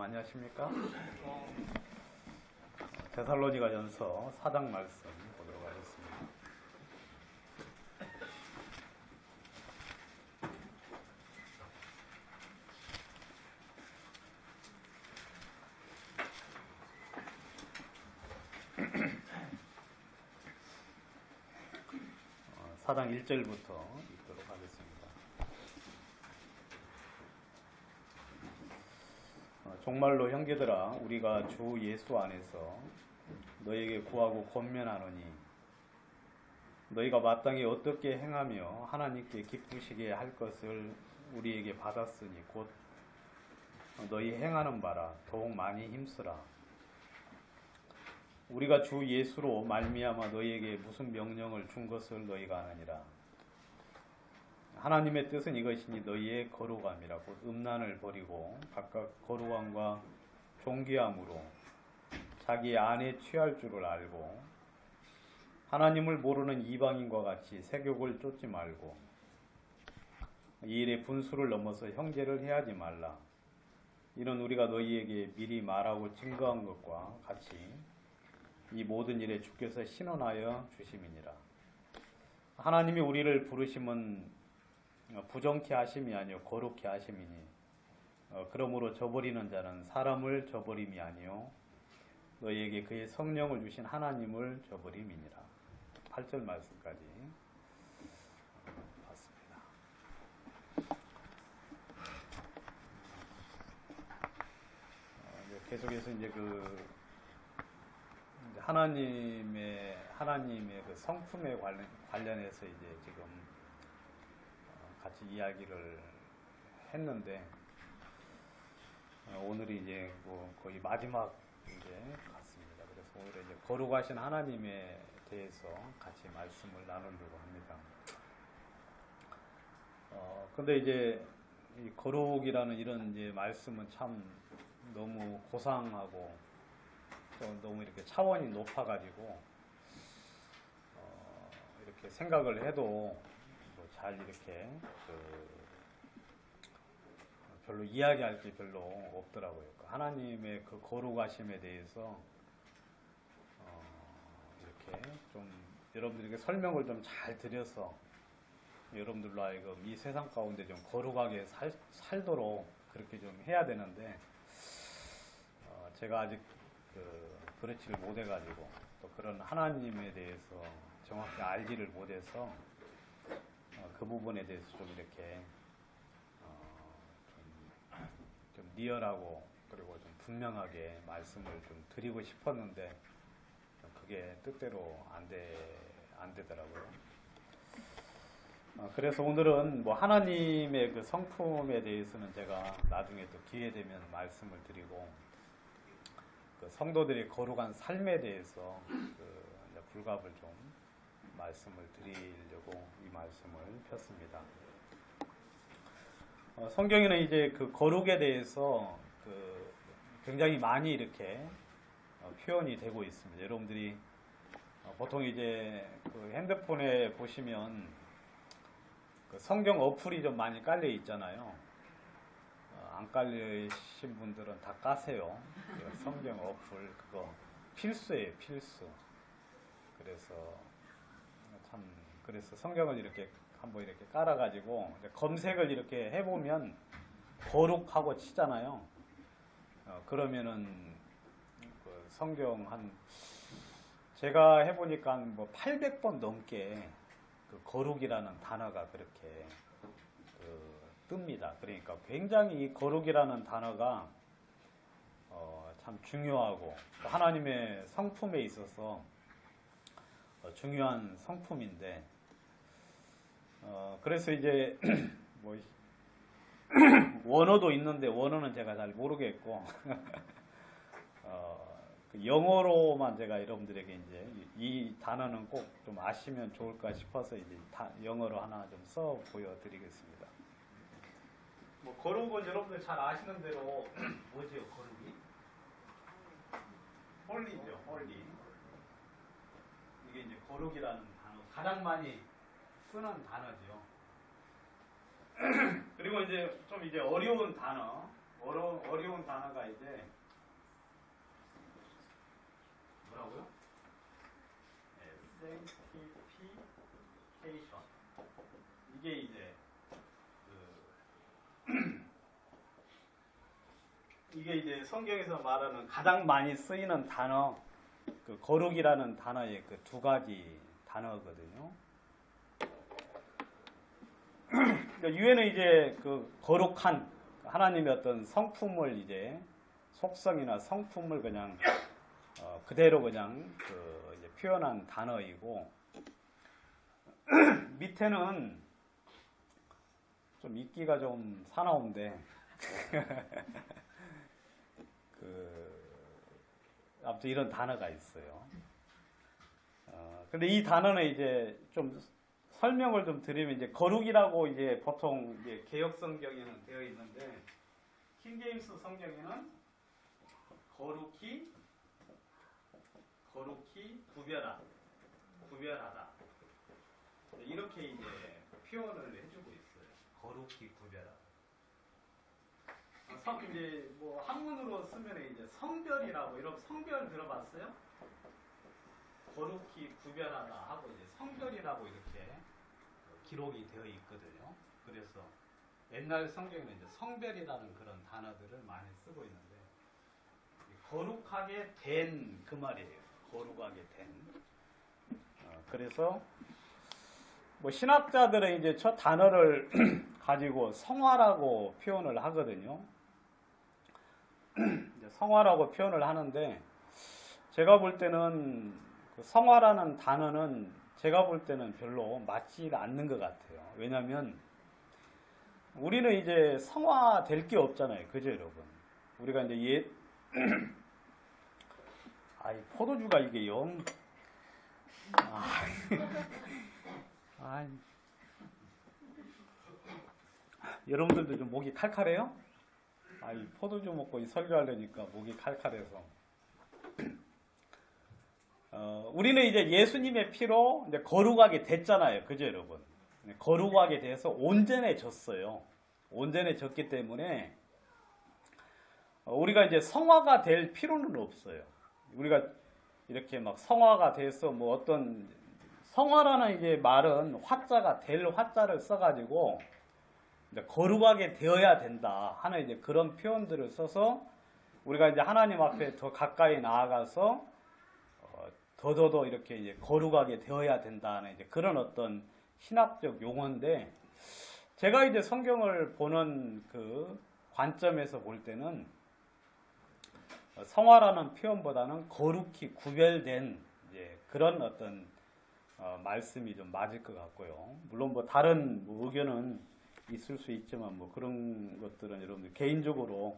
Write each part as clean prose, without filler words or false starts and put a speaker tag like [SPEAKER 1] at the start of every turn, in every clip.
[SPEAKER 1] 안녕하십니까? 데살로니가전서 4장 말씀 보도록 하겠습니다. 사 4장 1절부터 읽도록 하겠습니다. 정말로 형제들아, 우리가 주 예수 안에서 너에게 구하고 권면하노니 너희가 마땅히 어떻게 행하며 하나님께 기쁘시게 할 것을 우리에게 받았으니 곧 너희 행하는 바라 더욱 많이 힘쓰라. 우리가 주 예수로 말미암아 너희에게 무슨 명령을 준 것을 너희가 아느니라. 하나님의 뜻은 이것이니 너희의 거룩함이라. 곧 음란을 버리고 각각 거룩함과 존귀함으로 자기 안에 취할 줄을 알고 하나님을 모르는 이방인과 같이 세욕을 쫓지 말고 이 일에 분수를 넘어서 형제를 해하지 말라. 이는 우리가 너희에게 미리 말하고 증거한 것과 같이 이 모든 일에 주께서 신원하여 주심이니라. 하나님이 우리를 부르심은 부정케 하심이 아니요 거룩케 하심이니 그러므로 저버리는 자는 사람을 저버림이 아니요 너희에게 그의 성령을 주신 하나님을 저버림이니라. 8절 말씀까지 봤습니다. 계속해서 이제 하나님의 그 성품에 관련해서 이제 지금 같이 이야기를 했는데 오늘이 이제 뭐 거의 마지막 이제 같습니다. 그래서 오늘 이제 거룩하신 하나님에 대해서 같이 말씀을 나누려고 합니다. 근데 이제 이 거룩이라는 이런 이제 말씀은 참 너무 고상하고 또 너무 이렇게 차원이 높아가지고 이렇게 생각을 해도 잘 이렇게 별로 이야기할 게 별로 없더라고요. 하나님의 그 거룩하심에 대해서 이렇게 좀 여러분들에게 설명을 좀 잘 드려서 여러분들로 하여금 이 세상 가운데 좀 거룩하게 살도록 그렇게 좀 해야 되는데 제가 아직 그렇지를 못해가지고 또 그런 하나님에 대해서 정확히 알지를 못해서 그 부분에 대해서 좀 이렇게 좀 리얼하고 그리고 좀 분명하게 말씀을 좀 드리고 싶었는데 그게 뜻대로 안 되더라고요. 그래서 오늘은 뭐 하나님의 그 성품에 대해서는 제가 나중에 또 기회 되면 말씀을 드리고 그 성도들의 거룩한 삶에 대해서 이제 불갑을 좀 말씀을 드리려고 이 말씀을 폈습니다. 성경에는 이제 그 거룩에 대해서 굉장히 많이 이렇게 표현이 되고 있습니다. 여러분들이 보통 이제 그 핸드폰에 보시면 그 성경 어플이 좀 많이 깔려 있잖아요. 안 깔리신 분들은 다 까세요. 성경 어플 그거 필수예요, 필수. 그래서 성경을 이렇게 한번 이렇게 깔아가지고 검색을 이렇게 해보면 거룩하고 치잖아요. 그러면은 그 성경 제가 해보니까 뭐 800번 넘게 그 거룩이라는 단어가 그렇게 뜹니다. 그러니까 굉장히 이 거룩이라는 단어가 참 중요하고 하나님의 성품에 있어서 중요한 성품인데 그래서 이제 뭐 원어도 있는데 원어는 제가 잘 모르겠고 그 영어로만 제가 여러분들에게 이제 이 단어는 꼭 좀 아시면 좋을까 싶어서 이제 영어로 하나 좀 써 보여드리겠습니다. 뭐 거룩은 여러분들 잘 아시는 대로 뭐지요, 거룩이? 홀리죠, 홀리. 이게 이제 거룩이라는 단어 가장 많이 쓰는 단어죠. 그리고 이제 좀 이제 어려운 단어 어려운 단어가 이제 뭐라고요? sanctification. 이게 이제 이게 이제 성경에서 말하는 가장 많이 쓰이는 단어, 그 거룩이라는 단어의 그 두 가지 단어거든요. 그러니까 유에는 이제 그 거룩한 하나님의 어떤 성품을 이제 속성이나 성품을 그냥 그대로 그냥 이제 표현한 단어이고 밑에는 좀 읽기가 좀 사나운데 아무튼 이런 단어가 있어요. 근데 이 단어는 이제 좀 설명을 좀 드리면 이제 거룩이라고 이제 보통 이제 개역 성경에는 되어 있는데 킹제임스 성경에는 거룩히 구별하다 이렇게 이제 표현을 해주고 있어요. 거룩히 구별하다. 이제 뭐 한문으로 쓰면 이제 성별이라고 이런 성별 들어봤어요? 거룩히 구별하다 하고 이제 성별이라고 이렇게 기록이 되어 있거든요. 그래서 옛날 성경에는 이제 성별이라는 그런 단어들을 많이 쓰고 있는데 거룩하게 된 그 말이에요. 거룩하게 된. 그래서 뭐 신학자들은 이제 저 단어를 가지고 성화라고 표현을 하거든요. 성화라고 표현을 하는데 제가 볼 때는 그 성화라는 단어는 제가 볼 때는 별로 맞지 않는 것 같아요. 왜냐하면 우리는 이제 성화될 게 없잖아요. 그죠, 여러분? 우리가 이제 포도주가 이게 여러분들도 좀 목이 칼칼해요? 포도주 먹고 설교하려니까 목이 칼칼해서. 우리는 이제 예수님의 피로 이제 거룩하게 됐잖아요. 그죠, 여러분? 거룩하게 돼서 온전해졌어요. 온전해졌기 때문에 우리가 이제 성화가 될 필요는 없어요. 우리가 이렇게 막 성화가 돼서 뭐 어떤 성화라는 이제 말은 화자가 될 화자를 써가지고 거룩하게 되어야 된다 하는 이제 그런 표현들을 써서 우리가 이제 하나님 앞에 더 가까이 나아가서 더더더 이렇게 이제 거룩하게 되어야 된다는 이제 그런 어떤 신학적 용어인데 제가 이제 성경을 보는 그 관점에서 볼 때는 성화라는 표현보다는 거룩히 구별된 이제 그런 어떤 말씀이 좀 맞을 것 같고요. 물론 뭐 다른 뭐 의견은 있을 수 있지만 뭐 그런 것들은 여러분들 개인적으로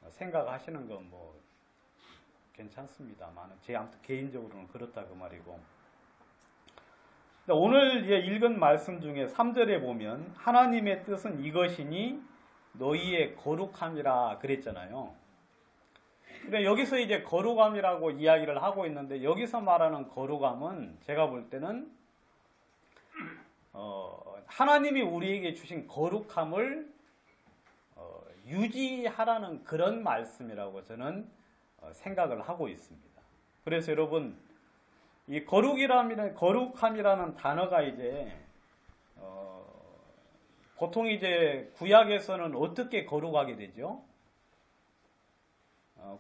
[SPEAKER 1] 생각하시는 건 뭐 괜찮습니다만 제 아무튼 개인적으로는 그렇다 그 말이고. 오늘 이제 읽은 말씀 중에 3절에 보면 하나님의 뜻은 이것이니 너희의 거룩함이라 그랬잖아요. 근데 여기서 이제 거룩함이라고 이야기를 하고 있는데 여기서 말하는 거룩함은 제가 볼 때는 하나님이 우리에게 주신 거룩함을 유지하라는 그런 말씀이라고 저는 생각을 하고 있습니다. 그래서 여러분 이 거룩함이라는 단어가 이제 보통 이제 구약에서는 어떻게 거룩하게 되죠?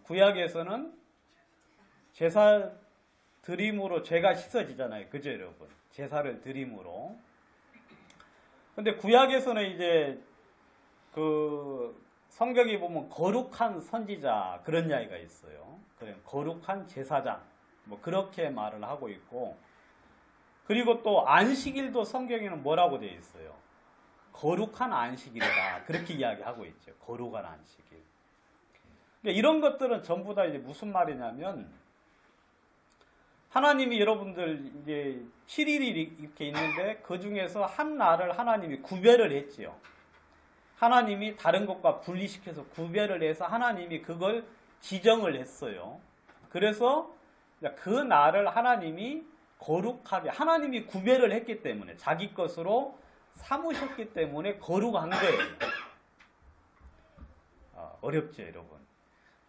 [SPEAKER 1] 구약에서는 제사 드림으로 죄가 씻어지잖아요. 그죠, 여러분? 제사를 드림으로. 근데 구약에서는 이제 그 성경에 보면 거룩한 선지자 그런 이야기가 있어요. 그래, 거룩한 제사장 뭐 그렇게 말을 하고 있고 그리고 또 안식일도 성경에는 뭐라고 되어 있어요? 거룩한 안식일이다 그렇게 이야기하고 있죠. 거룩한 안식일. 그러니까 이런 것들은 전부 다 이제 무슨 말이냐면 하나님이 여러분들 이제 7일이 이렇게 있는데 그 중에서 한 날을 하나님이 구별을 했지요. 하나님이 다른 것과 분리시켜서 구별을 해서 하나님이 그걸 지정을 했어요. 그래서 그 날을 하나님이 거룩하게 하나님이 구별을 했기 때문에 자기 것으로 삼으셨기 때문에 거룩한 거예요. 어렵죠, 여러분.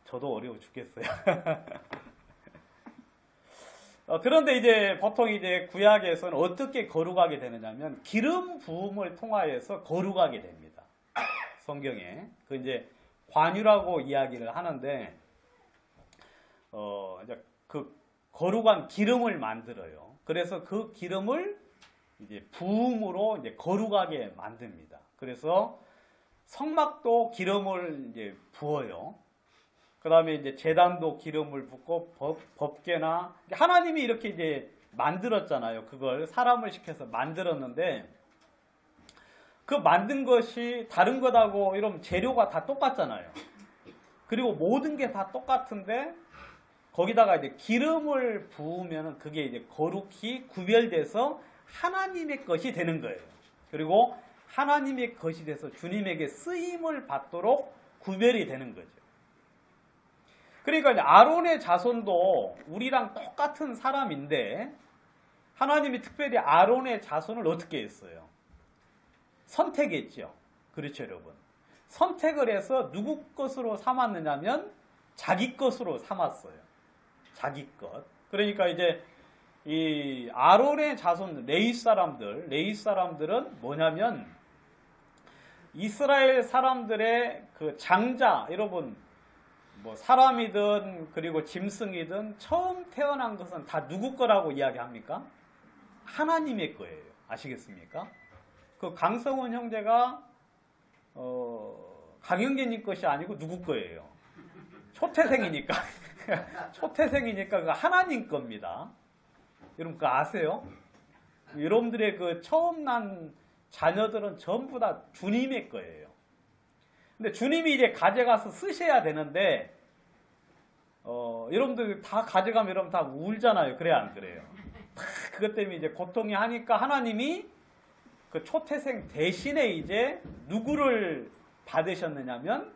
[SPEAKER 1] 저도 어려워 죽겠어요. 그런데 이제 보통 이제 구약에서는 어떻게 거룩하게 되느냐면 기름 부음을 통하여서 거룩하게 됩니다. 성경에 그 이제 관유라고 이야기를 하는데 이제 그 거룩한 기름을 만들어요. 그래서 그 기름을 이제 부음으로 이제 거룩하게 만듭니다. 그래서 성막도 기름을 이제 부어요. 그 다음에 이제 제단도 기름을 붓고 법궤나 하나님이 이렇게 이제 만들었잖아요. 그걸 사람을 시켜서 만들었는데 그 만든 것이 다른 것하고 이런 재료가 다 똑같잖아요. 그리고 모든 게 다 똑같은데 거기다가 이제 기름을 부으면 그게 이제 거룩히 구별돼서 하나님의 것이 되는 거예요. 그리고 하나님의 것이 돼서 주님에게 쓰임을 받도록 구별이 되는 거죠. 그러니까 이제 아론의 자손도 우리랑 똑같은 사람인데 하나님이 특별히 아론의 자손을 어떻게 했어요? 선택했죠. 그렇죠, 여러분. 선택을 해서 누구 것으로 삼았느냐면 자기 것으로 삼았어요. 자기 것. 그러니까 이제 이 아론의 자손 레위 사람들은 뭐냐면 이스라엘 사람들의 그 장자, 여러분 뭐 사람이든 그리고 짐승이든 처음 태어난 것은 다 누구 거라고 이야기합니까? 하나님의 거예요. 아시겠습니까? 그 강성훈 형제가 강영재님 것이 아니고 누구 거예요? 초태생이니까. 초태생이니까 그 하나님 겁니다. 여러분 그거 아세요? 여러분들의 그 처음 난 자녀들은 전부 다 주님의 거예요. 근데 주님이 이제 가져가서 쓰셔야 되는데 여러분들 다 가져가면 여러분 다 울잖아요. 그래 안 그래요? 그것 때문에 이제 고통이 하니까 하나님이 그 초태생 대신에 이제 누구를 받으셨느냐면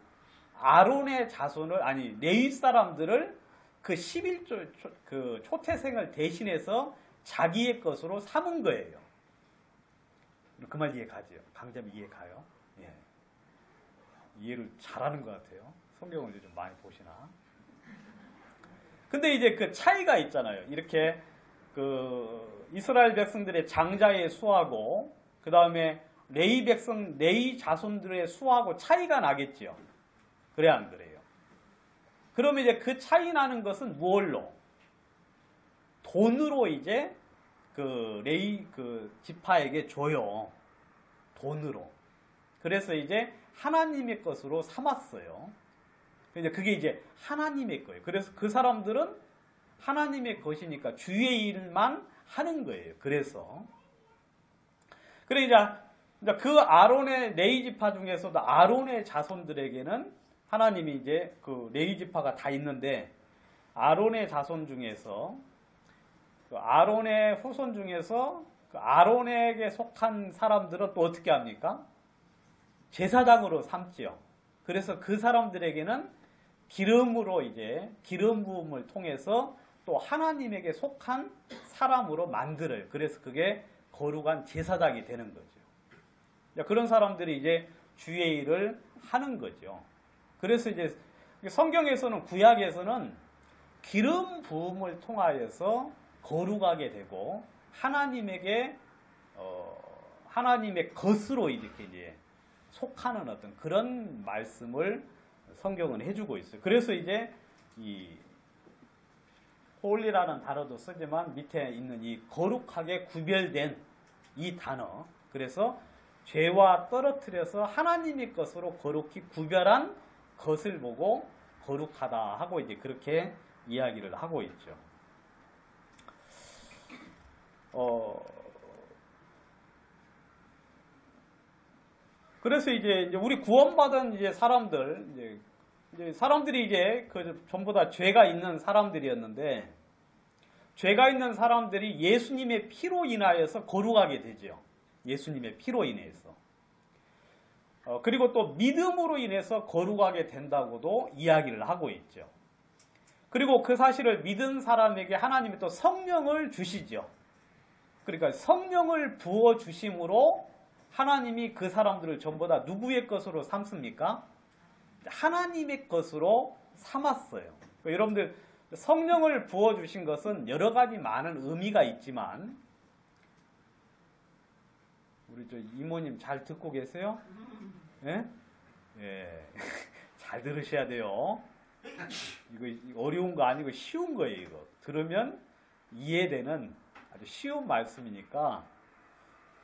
[SPEAKER 1] 아론의 자손을 아니 레위 사람들을 그 11조 그 초태생을 대신해서 자기의 것으로 삼은 거예요. 그 말 이해 가죠? 강자면 이해 가요? 예. 이해를 잘하는 것 같아요. 성경을 요즘 많이 보시나? 근데 이제 그 차이가 있잖아요. 이렇게 그 이스라엘 백성들의 장자의 수하고 그 다음에 레위 자손들의 수하고 차이가 나겠죠. 그래 안 그래요? 그러면 이제 그 차이 나는 것은 무엇로? 돈으로 이제 그 레위 그 지파에게 줘요. 돈으로. 그래서 이제 하나님의 것으로 삼았어요. 근데 그게 이제 하나님의 거예요. 그래서 그 사람들은 하나님의 것이니까 주의 일만 하는 거예요. 그래서 이제 그 아론의 레위 지파 중에서도 아론의 자손들에게는 하나님이 이제 그 레위 지파가 다 있는데 아론의 자손 중에서 그 아론의 후손 중에서 그 아론에게 속한 사람들은 또 어떻게 합니까? 제사장으로 삼지요. 그래서 그 사람들에게는 기름으로 이제 기름 부음을 통해서 또 하나님에게 속한 사람으로 만들어요. 그래서 그게 거룩한 제사장이 되는 거죠. 그런 사람들이 이제 주의 일을 하는 거죠. 그래서 이제 성경에서는 구약에서는 기름 부음을 통하여서 거룩하게 되고 하나님에게 하나님의 것으로 이렇게 이제 속하는 어떤 그런 말씀을 성경은 해주고 있어요. 그래서 이제 이 홀리라는 단어도 쓰지만 밑에 있는 이 거룩하게 구별된 이 단어, 그래서 죄와 떨어뜨려서 하나님의 것으로 거룩히 구별한 것을 보고 거룩하다 하고 이제 그렇게 이야기를 하고 있죠. 그래서 이제 우리 구원받은 이제 사람들, 이제 사람들이 이제 그 전부 다 죄가 있는 사람들이었는데, 죄가 있는 사람들이 예수님의 피로 인하여서 거룩하게 되죠. 예수님의 피로 인해서. 그리고 또 믿음으로 인해서 거룩하게 된다고도 이야기를 하고 있죠. 그리고 그 사실을 믿은 사람에게 하나님이 또 성령을 주시죠. 그러니까 성령을 부어 주심으로 하나님이 그 사람들을 전부 다 누구의 것으로 삼습니까? 하나님의 것으로 삼았어요. 여러분들 성령을 부어주신 것은 여러 가지 많은 의미가 있지만 우리 저 이모님 잘 듣고 계세요? 예? 예. 잘 들으셔야 돼요. 이거 어려운 거 아니고 쉬운 거예요, 이거. 들으면 이해되는 아주 쉬운 말씀이니까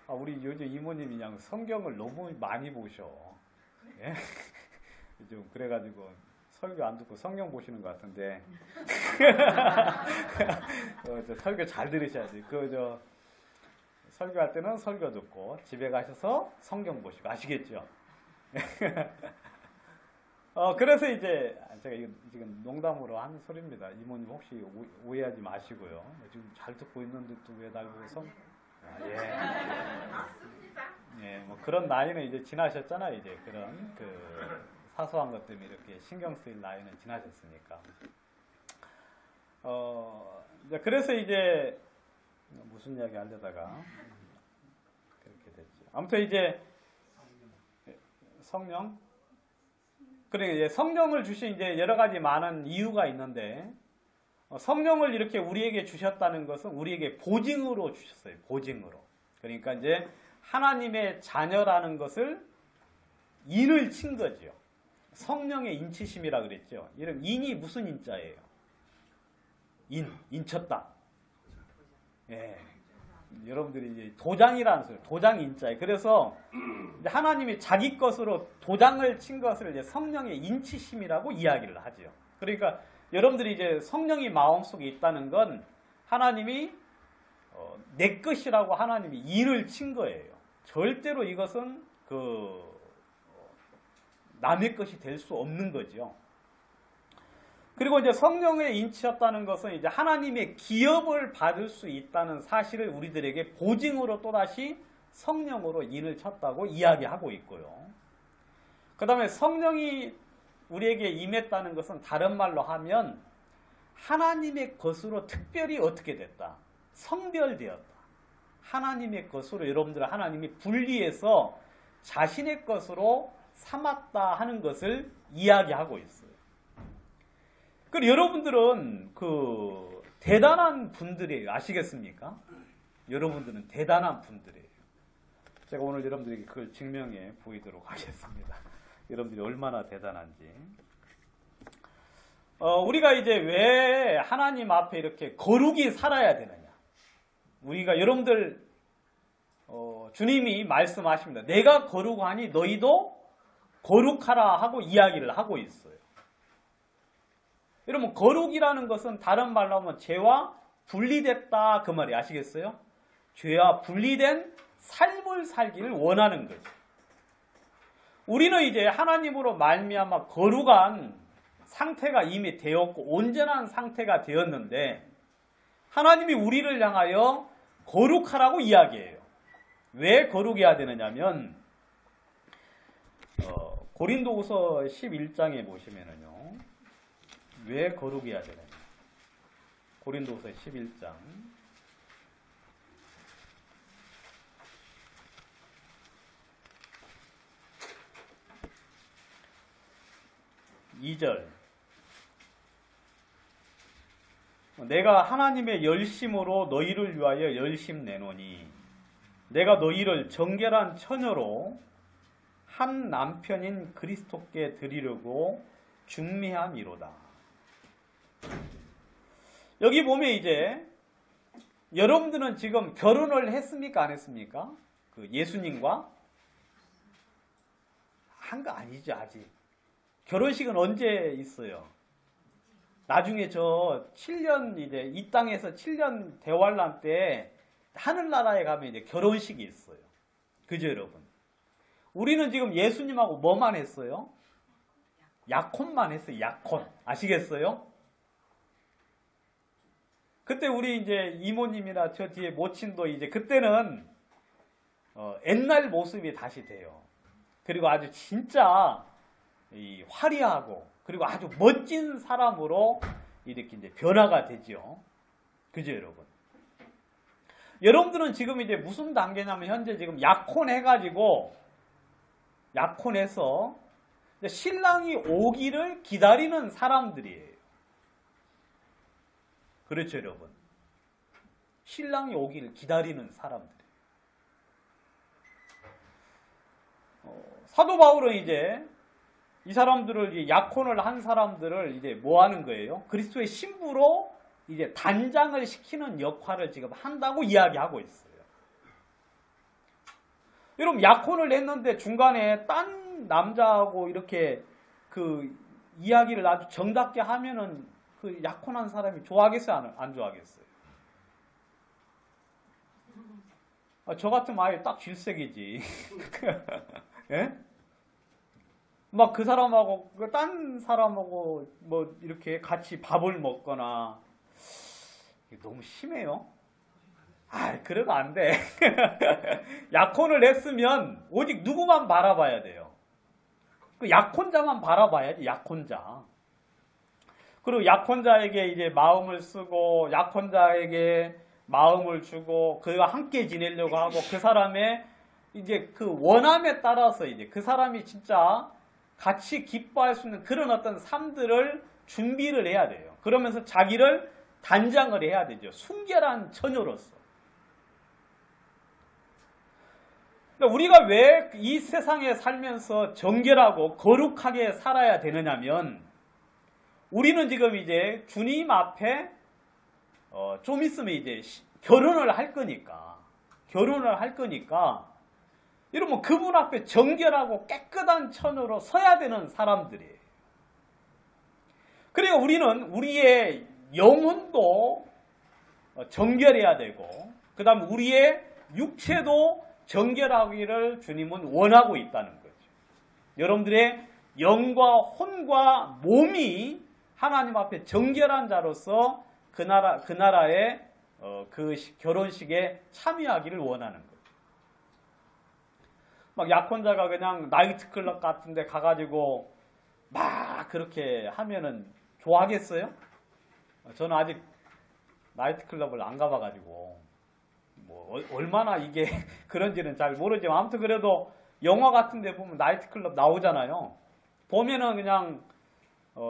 [SPEAKER 1] 우리 요즘 이모님이 그냥 성경을 너무 많이 보셔. 예? 좀 그래가지고 설교 안 듣고 성경 보시는 것 같은데 설교 잘 들으셔야지. 설교할 때는 설교 듣고 집에 가셔서 성경 보시고 아시겠죠? 그래서 이제 제가 이거 지금 농담으로 하는 소리입니다. 이모님 혹시 오해하지 마시고요. 지금 잘 듣고 있는데 또 왜 날 보고 예, 뭐 그런 나이는 이제 지나셨잖아요. 이제 그런 사소한 것 때문에 이렇게 신경 쓰일 나이는 지나셨으니까. 그래서 이제 무슨 이야기 하려다가 그렇게 됐죠. 아무튼 이제 성령. 그러니까 이제 성령을 주신 이제 여러 가지 많은 이유가 있는데 성령을 이렇게 우리에게 주셨다는 것은 우리에게 보증으로 주셨어요. 보증으로. 그러니까 이제 하나님의 자녀라는 것을 인을 친 거죠. 성령의 인치심이라 그랬죠. 이런 인이 무슨 인자예요? 인쳤다. 예. 여러분들이 이제 도장이라는 소리, 도장 인자예요. 그래서 하나님이 자기 것으로 도장을 친 것을 이제 성령의 인치심이라고 이야기를 하죠. 그러니까 여러분들이 이제 성령이 마음속에 있다는 건 하나님이 내 것이라고 하나님이 인을 친 거예요. 절대로 이것은 남의 것이 될 수 없는 거죠. 그리고 이제 성령의 인치였다는 것은 이제 하나님의 기업을 받을 수 있다는 사실을 우리들에게 보증으로 또다시 성령으로 인을 쳤다고 이야기하고 있고요. 그 다음에 성령이 우리에게 임했다는 것은 다른 말로 하면 하나님의 것으로 특별히 어떻게 됐다? 성별되었다. 하나님의 것으로 여러분들 하나님이 분리해서 자신의 것으로 삼았다 하는 것을 이야기하고 있어요. 그리고 여러분들은 대단한 분들이에요. 아시겠습니까? 여러분들은 대단한 분들이에요. 제가 오늘 여러분들에게 그걸 증명해 보이도록 하겠습니다. 여러분들이 얼마나 대단한지. 우리가 이제 왜 하나님 앞에 이렇게 거룩히 살아야 되느냐? 우리가 여러분들 주님이 말씀하십니다. 내가 거룩하니 너희도 거룩하라 하고 이야기를 하고 있어요. 여러분 거룩이라는 것은 다른 말로 하면 죄와 분리됐다 그 말이 아시겠어요? 죄와 분리된 삶을 살기를 원하는 거죠. 우리는 이제 하나님으로 말미암아 거룩한 상태가 이미 되었고 온전한 상태가 되었는데 하나님이 우리를 향하여 거룩하라고 이야기해요. 왜 거룩해야 되느냐면 고린도후서 11장에 보시면은요. 왜 거룩해야 되느냐. 고린도후서 11장 2절. 내가 하나님의 열심으로 너희를 위하여 열심 내노니 내가 너희를 정결한 처녀로 한 남편인 그리스도께 드리려고 중매함이로다. 여기 보면 이제 여러분들은 지금 결혼을 했습니까? 안 했습니까? 예수님과? 한 거 아니죠, 아직. 결혼식은 언제 있어요? 나중에 7년 이제 이 땅에서 7년 대환란 때 하늘나라에 가면 이제 결혼식이 있어요. 그죠, 여러분? 우리는 지금 예수님하고 뭐만 했어요? 약혼만 했어요. 약혼. 아시겠어요? 그때 우리 이제 이모님이나 저 뒤에 모친도 이제 그때는 옛날 모습이 다시 돼요. 그리고 아주 진짜 화려하고 그리고 아주 멋진 사람으로 이렇게 이제 변화가 되죠. 그죠, 여러분? 여러분들은 지금 이제 무슨 단계냐면 현재 지금 약혼해가지고 약혼해서 신랑이 오기를 기다리는 사람들이에요. 그렇죠, 여러분? 신랑이 오기를 기다리는 사람들. 사도 바울은 이제 이 사람들을 이제 약혼을 한 사람들을 이제 뭐 하는 거예요? 그리스도의 신부로 이제 단장을 시키는 역할을 지금 한다고 이야기하고 있어요. 여러분, 약혼을 했는데 중간에 딴 남자하고 이렇게 그 이야기를 아주 정답게 하면은 그 약혼한 사람이 좋아하겠어요? 안 좋아하겠어요? 저 같으면 아예 딱 질색이지. 예? 막 그 사람하고, 딴 사람하고 뭐 이렇게 같이 밥을 먹거나, 너무 심해요? 그래도 안 돼. 약혼을 했으면 오직 누구만 바라봐야 돼요. 그 약혼자만 바라봐야지, 약혼자. 그리고 약혼자에게 이제 마음을 쓰고, 약혼자에게 마음을 주고, 그와 함께 지내려고 하고, 그 사람의 이제 그 원함에 따라서 이제 그 사람이 진짜 같이 기뻐할 수 있는 그런 어떤 삶들을 준비를 해야 돼요. 그러면서 자기를 단장을 해야 되죠. 순결한 처녀로서. 우리가 왜 이 세상에 살면서 정결하고 거룩하게 살아야 되느냐면, 우리는 지금 이제 주님 앞에 좀 있으면 이제 결혼을 할 거니까, 여러분 그분 앞에 정결하고 깨끗한 처녀로 서야 되는 사람들이에요. 그러니까 우리는 우리의 영혼도 정결해야 되고, 그 다음 우리의 육체도 정결하기를 주님은 원하고 있다는 거죠. 여러분들의 영과 혼과 몸이 하나님 앞에 정결한 자로서 그 나라의 그 결혼식에 참여하기를 원하는 거죠. 막 약혼자가 그냥 나이트클럽 같은 데 가가지고 막 그렇게 하면은 좋아하겠어요? 저는 아직 나이트클럽을 안 가봐가지고 뭐 얼마나 이게 그런지는 잘 모르지만, 아무튼 그래도 영화 같은 데 보면 나이트클럽 나오잖아요. 보면은 그냥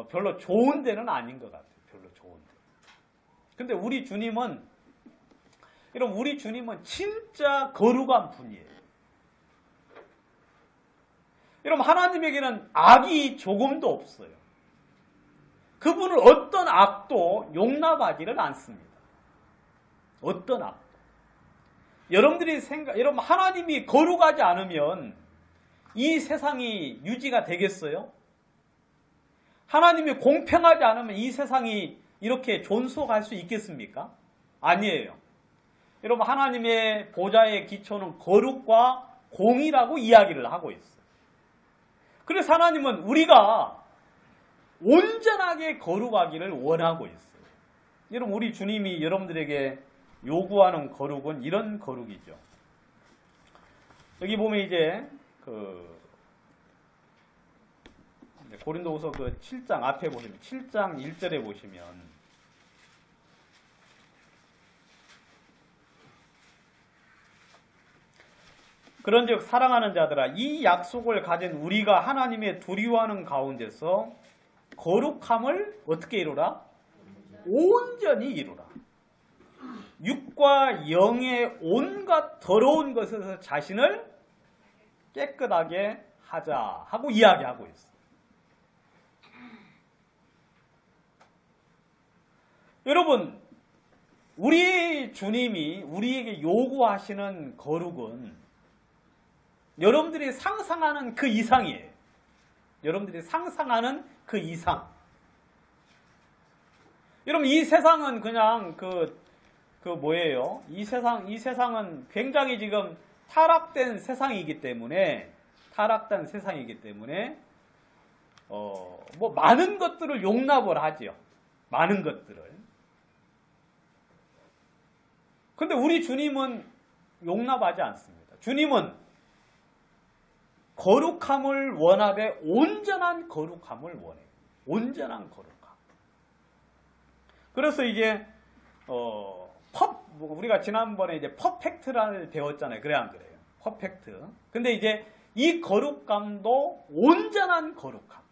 [SPEAKER 1] 별로 좋은 데는 아닌 것 같아요. 별로 좋은 데. 근데 우리 주님은 진짜 거룩한 분이에요. 여러분, 하나님에게는 악이 조금도 없어요. 그분은 어떤 악도 용납하지를 않습니다. 어떤 악도. 여러분, 하나님이 거룩하지 않으면 이 세상이 유지가 되겠어요? 하나님이 공평하지 않으면 이 세상이 이렇게 존속할 수 있겠습니까? 아니에요. 여러분, 하나님의 보좌의 기초는 거룩과 공의라고 이야기를 하고 있어요. 그래서 하나님은 우리가 온전하게 거룩하기를 원하고 있어요. 여러분, 우리 주님이 여러분들에게 요구하는 거룩은 이런 거룩이죠. 여기 보면 이제 고린도후서 7장 앞에 보시면 7장 1절에 보시면 그런즉 사랑하는 자들아, 이 약속을 가진 우리가 하나님의 두려워하는 가운데서 거룩함을 어떻게 이루라? 온전히 이루라. 육과 영의 온갖 더러운 것에서 자신을 깨끗하게 하자 하고 이야기하고 있어요. 여러분, 우리 주님이 우리에게 요구하시는 거룩은 여러분들이 상상하는 그 이상이에요. 여러분들이 상상하는 그 이상. 여러분, 이 세상은 그냥 뭐예요? 이 세상은 굉장히 지금 타락된 세상이기 때문에, 뭐 많은 것들을 용납을 하죠. 많은 것들을. 근데 우리 주님은 용납하지 않습니다. 주님은 거룩함을 원하되 온전한 거룩함을 원해요. 온전한 거룩함. 그래서 이제 우리가 지난번에 이제 퍼펙트를 배웠잖아요. 그래 안 그래요? 퍼펙트. 근데 이제 이 거룩감도 온전한 거룩함.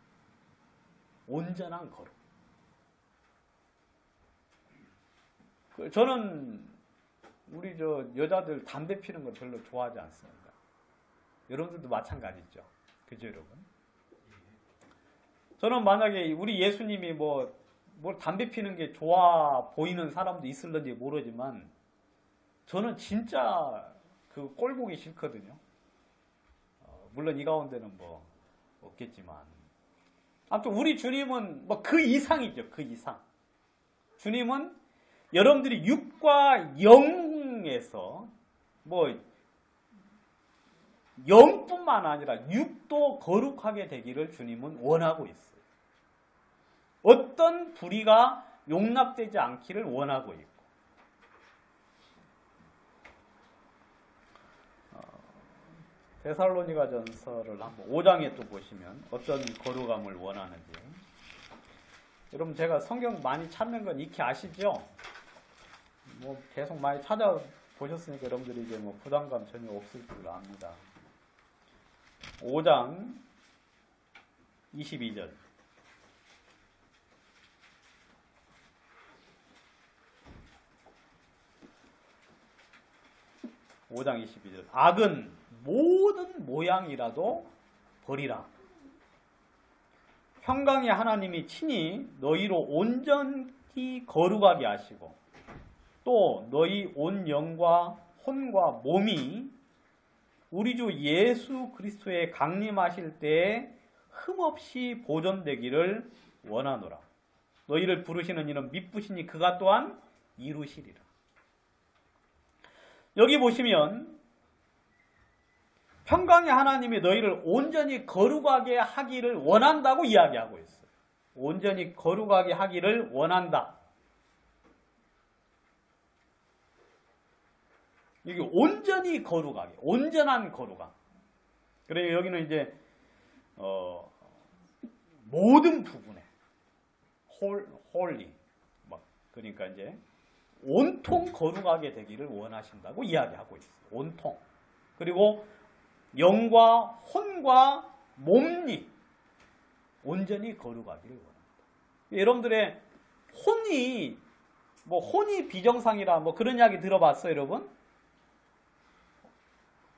[SPEAKER 1] 온전한 거룩. 저는 우리 여자들 담배 피는 거 별로 좋아하지 않습니다. 여러분들도 마찬가지죠. 그죠, 여러분? 저는 만약에 우리 예수님이 뭐 담배 피는 게 좋아 보이는 사람도 있을런지 모르지만 저는 진짜 그 꼴보기 싫거든요. 물론 이 가운데는 뭐 없겠지만 아무튼 우리 주님은 뭐 그 이상이죠. 그 이상. 주님은 여러분들이 육과 영에서 뭐 영뿐만 아니라 육도 거룩하게 되기를 주님은 원하고 있어요. 어떤 불의가 용납되지 않기를 원하고 있고. 데살로니가 전서를 한번 5장에 또 보시면 어떤 거룩함을 원하는지. 여러분 제가 성경 많이 찾는 건 익히 아시죠? 뭐 계속 많이 찾아보셨으니까 여러분들이 이제 뭐 부담감 전혀 없을 줄 압니다. 5장 22절. 악은 모든 모양이라도 버리라. 평강의 하나님이 친히 너희로 온전히 거룩하게 하시고 또 너희 온 영과 혼과 몸이 우리 주 예수 그리스도의 강림하실 때에 흠없이 보존되기를 원하노라. 너희를 부르시는 이는 미쁘시니 그가 또한 이루시리라. 여기 보시면 평강의 하나님이 너희를 온전히 거룩하게 하기를 원한다고 이야기하고 있어요. 온전히 거룩하게 하기를 원한다. 이게 온전히 거룩하게, 온전한 거룩함. 그래서 여기는 이제 모든 부분에 홀리, 그러니까 이제 온통 거룩하게 되기를 원하신다고 이야기하고 있어요. 온통. 그리고 영과 혼과 몸이 온전히 거룩하기를 원합니다. 여러분들의 혼이 비정상이라 그런 이야기 들어봤어요, 여러분?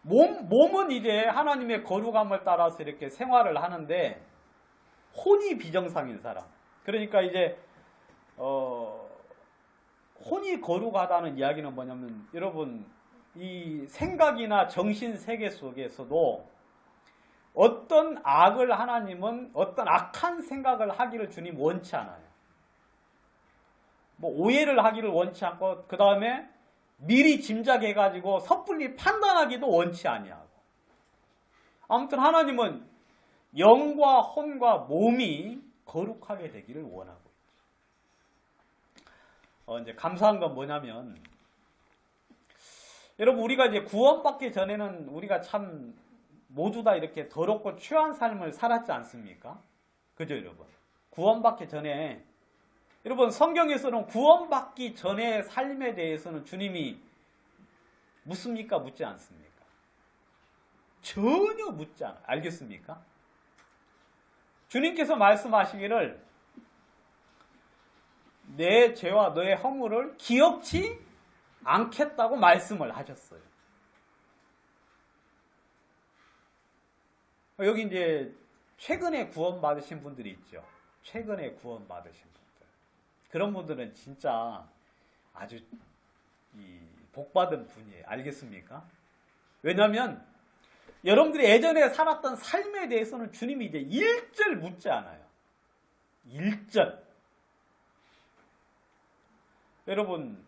[SPEAKER 1] 몸은 이제 하나님의 거룩함을 따라서 이렇게 생활을 하는데 혼이 비정상인 사람. 그러니까 이제 혼이 거룩하다는 이야기는 뭐냐면 여러분 이 생각이나 정신 세계 속에서도 어떤 악을 하나님은 어떤 악한 생각을 하기를 주님 원치 않아요. 오해를 하기를 원치 않고 그 다음에 미리 짐작해가지고 섣불리 판단하기도 원치 아니하고. 아무튼 하나님은 영과 혼과 몸이 거룩하게 되기를 원하고 있죠. 이제 감사한 건 뭐냐면 여러분 우리가 이제 구원받기 전에는 우리가 참 모두 다 이렇게 더럽고 추한 삶을 살았지 않습니까? 그죠 여러분? 구원받기 전에 여러분 성경에서는 구원받기 전의 삶에 대해서는 주님이 묻습니까? 묻지 않습니까? 전혀 묻지 않아요. 알겠습니까? 주님께서 말씀하시기를 내 죄와 너의 허물을 기억치 않겠다고 말씀을 하셨어요. 여기 이제 최근에 구원받으신 분들이 있죠. 최근에 구원받으신 분들. 그런 분들은 진짜 아주 복받은 분이에요. 알겠습니까? 왜냐하면 여러분들이 예전에 살았던 삶에 대해서는 주님이 이제 1절 묻지 않아요. 1절. 여러분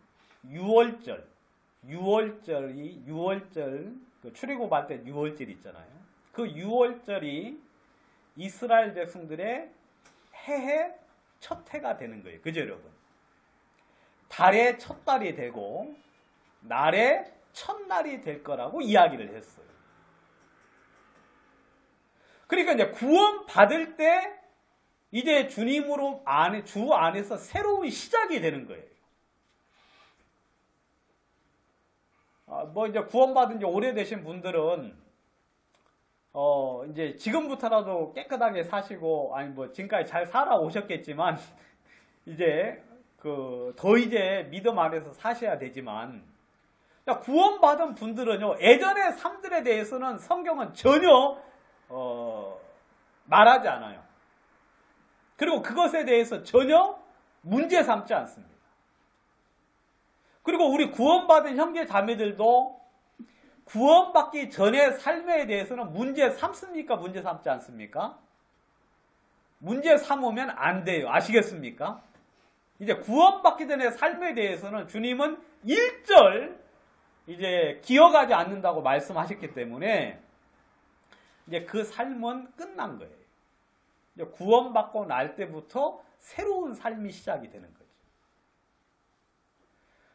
[SPEAKER 1] 6월절 출애굽할 때 6월절 있잖아요. 그 6월절이 이스라엘 백성들의 해의 첫 해가 되는 거예요. 그죠 여러분? 달의 첫 달이 되고 날의 첫날이 될 거라고 이야기를 했어요. 그러니까 이제 구원 받을 때 이제 주님으로 주 안에서 새로운 시작이 되는 거예요. 이제 구원받은 지 오래되신 분들은 이제 지금부터라도 깨끗하게 사시고, 아니 뭐 지금까지 잘 살아오셨겠지만, 이제 더 이제 믿음 안에서 사셔야 되지만, 구원받은 분들은요, 예전의 삶들에 대해서는 성경은 전혀 말하지 않아요. 그리고 그것에 대해서 전혀 문제 삼지 않습니다. 그리고 우리 구원받은 형제 자매들도 구원받기 전의 삶에 대해서는 문제 삼습니까? 문제 삼지 않습니까? 문제 삼으면 안 돼요. 아시겠습니까? 이제 구원받기 전의 삶에 대해서는 주님은 일절 이제 기억하지 않는다고 말씀하셨기 때문에 이제 그 삶은 끝난 거예요. 이제 구원받고 날 때부터 새로운 삶이 시작이 되는 거죠.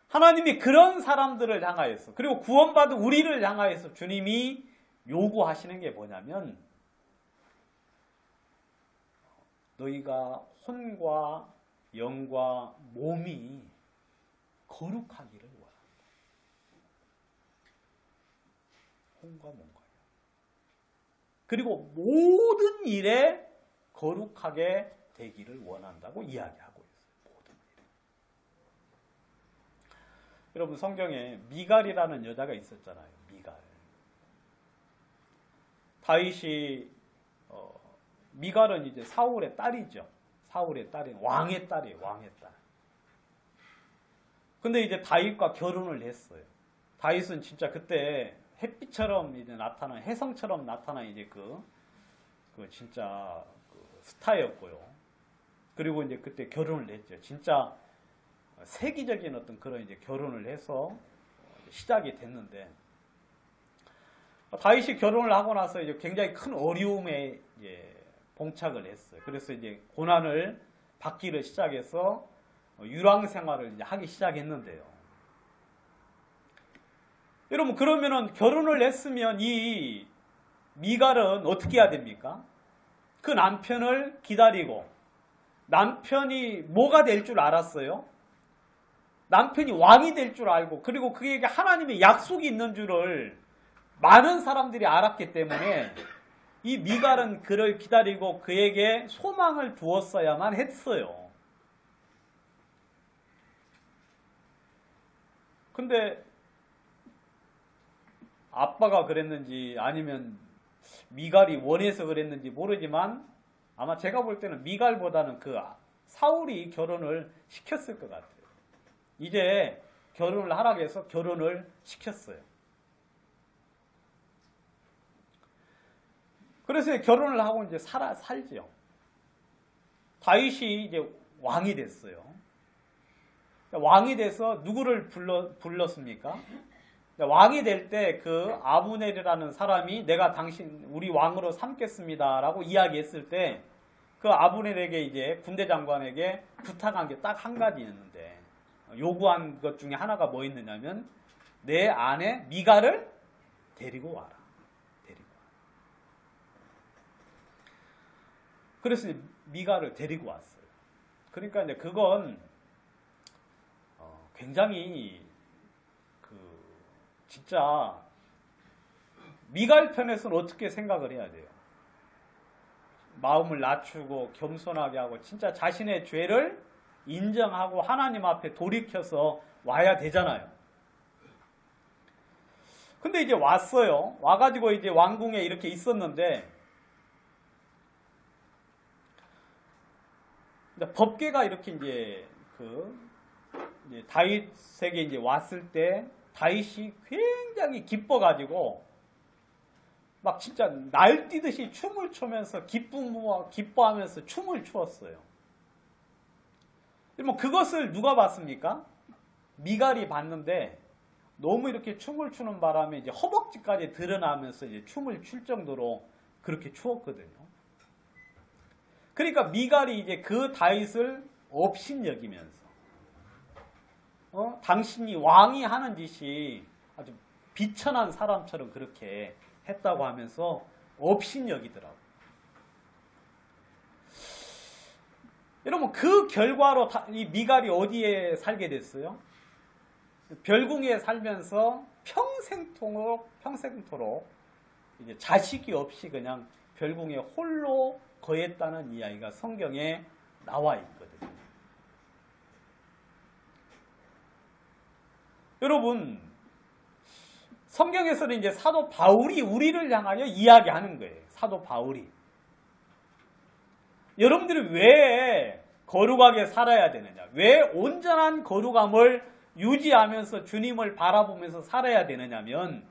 [SPEAKER 1] 하나님이 그런 사람들을 향하여서, 그리고 구원받은 우리를 향하여서 주님이 요구하시는 게 뭐냐면, 너희가 혼과 영과 몸이 거룩하기를 원한다. 혼과 몸과 영. 그리고 모든 일에 거룩하게 되기를 원한다고 이야기하고 있어요. 모든 일에. 여러분, 성경에 미갈이라는 여자가 있었잖아요. 미갈. 다윗이 미갈은 이제 사울의 딸이죠. 사울의 딸이 왕의 딸이에요. 왕의 딸. 근데 이제 다윗과 결혼을 했어요. 다윗은 진짜 그때 햇빛처럼 이제 나타난, 혜성처럼 나타난 이제 그 진짜 스타였고요. 그리고 이제 그때 결혼을 했죠. 진짜 세기적인 어떤 그런 이제 결혼을 해서 시작이 됐는데, 다윗이 결혼을 하고 나서 이제 굉장히 큰 어려움에 이제 봉착을 했어요. 그래서 이제 고난을 받기를 시작해서 유랑 생활을 이제 하기 시작했는데요. 여러분, 그러면은 결혼을 했으면 이 미갈은 어떻게 해야 됩니까? 그 남편을 기다리고, 남편이 뭐가 될 줄 알았어요? 남편이 왕이 될 줄 알고, 그리고 그에게 하나님의 약속이 있는 줄을 많은 사람들이 알았기 때문에 이 미갈은 그를 기다리고 그에게 소망을 두었어야만 했어요. 근데 아빠가 그랬는지 아니면 미갈이 원해서 그랬는지 모르지만, 아마 제가 볼 때는 미갈보다는 그 사울이 결혼을 시켰을 것 같아요. 이제 결혼을 하라고 해서 결혼을 시켰어요. 그래서 결혼을 하고 이제 살죠. 다윗이 이제 왕이 됐어요. 왕이 돼서 누구를 불렀습니까? 왕이 될 때 그 아브넬이라는 사람이 내가 우리 왕으로 삼겠습니다라고 이야기했을 때, 그 아브넬에게 이제 군대 장관에게 부탁한 게 딱 한 가지 있는데, 요구한 것 중에 하나가 뭐 있느냐면, 내 아내 미갈을 데리고 와라. 데리고 와라. 그래서 미갈을 데리고 왔어요. 그러니까 이제 그건 굉장히 진짜 미갈 편에서는 어떻게 생각을 해야 돼요? 마음을 낮추고 겸손하게 하고 진짜 자신의 죄를 인정하고 하나님 앞에 돌이켜서 와야 되잖아요. 근데 이제 왔어요. 와가지고 이제 왕궁에 이렇게 있었는데, 법궤가 이렇게 이제 이제 다윗에게 이제 왔을 때 다윗이 굉장히 기뻐가지고 막 진짜 날뛰듯이 춤을 추면서 기뻐하면서 춤을 추었어요. 뭐 그것을 누가 봤습니까? 미갈이 봤는데 너무 이렇게 춤을 추는 바람에 이제 허벅지까지 드러나면서 이제 춤을 출 정도로 그렇게 추었거든요. 그러니까 미갈이 이제 그 다윗을 업신여기면서 당신이 왕이 하는 짓이 아주 비천한 사람처럼 그렇게 했다고 하면서 업신여기더라고요. 여러분, 그 결과로 이 미갈이 어디에 살게 됐어요? 별궁에 살면서 평생토록 이제 자식이 없이 그냥 별궁에 홀로 거했다는 이야기가 성경에 나와 있거든요. 여러분, 성경에서는 이제 사도 바울이 우리를 향하여 이야기하는 거예요. 사도 바울이. 여러분들이 왜 거룩하게 살아야 되느냐? 왜 온전한 거룩함을 유지하면서 주님을 바라보면서 살아야 되느냐면,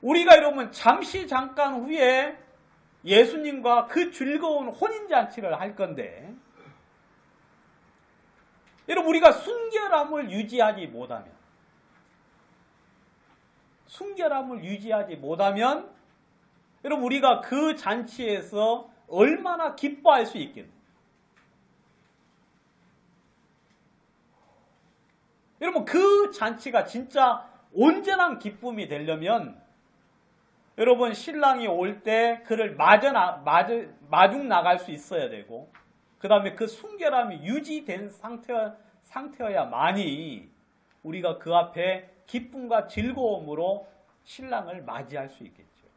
[SPEAKER 1] 우리가 여러분 잠시 잠깐 후에 예수님과 그 즐거운 혼인잔치를 할 건데, 여러분 우리가 순결함을 유지하지 못하면 여러분 우리가 그 잔치에서 얼마나 기뻐할 수 있겠노? 여러분 그 잔치가 진짜 온전한 기쁨이 되려면 여러분 신랑이 올 때 그를 마중 나갈 수 있어야 되고, 그 다음에 그 순결함이 유지된 상태여야만이 우리가 그 앞에 기쁨과 즐거움으로 신랑을 맞이할 수 있겠죠.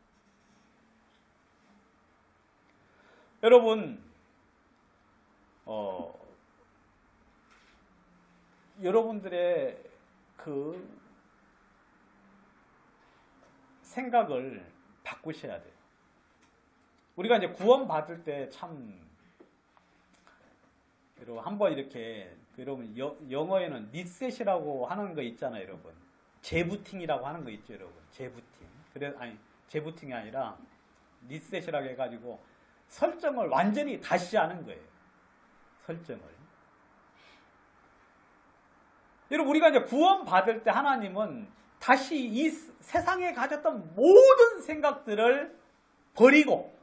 [SPEAKER 1] 여러분, 여러분들의 그 생각을 바꾸셔야 돼요. 우리가 이제 구원받을 때 참, 여러분, 한번 이렇게, 여러분, 영어에는 리셋이라고 하는 거 있잖아요, 여러분. 재부팅이라고 하는 거 있죠, 여러분. 재부팅. 재부팅이 아니라 리셋이라고 해가지고 설정을 완전히 다시 하는 거예요. 설정을. 여러분, 우리가 이제 구원받을 때 하나님은 다시 이 세상에 가졌던 모든 생각들을 버리고,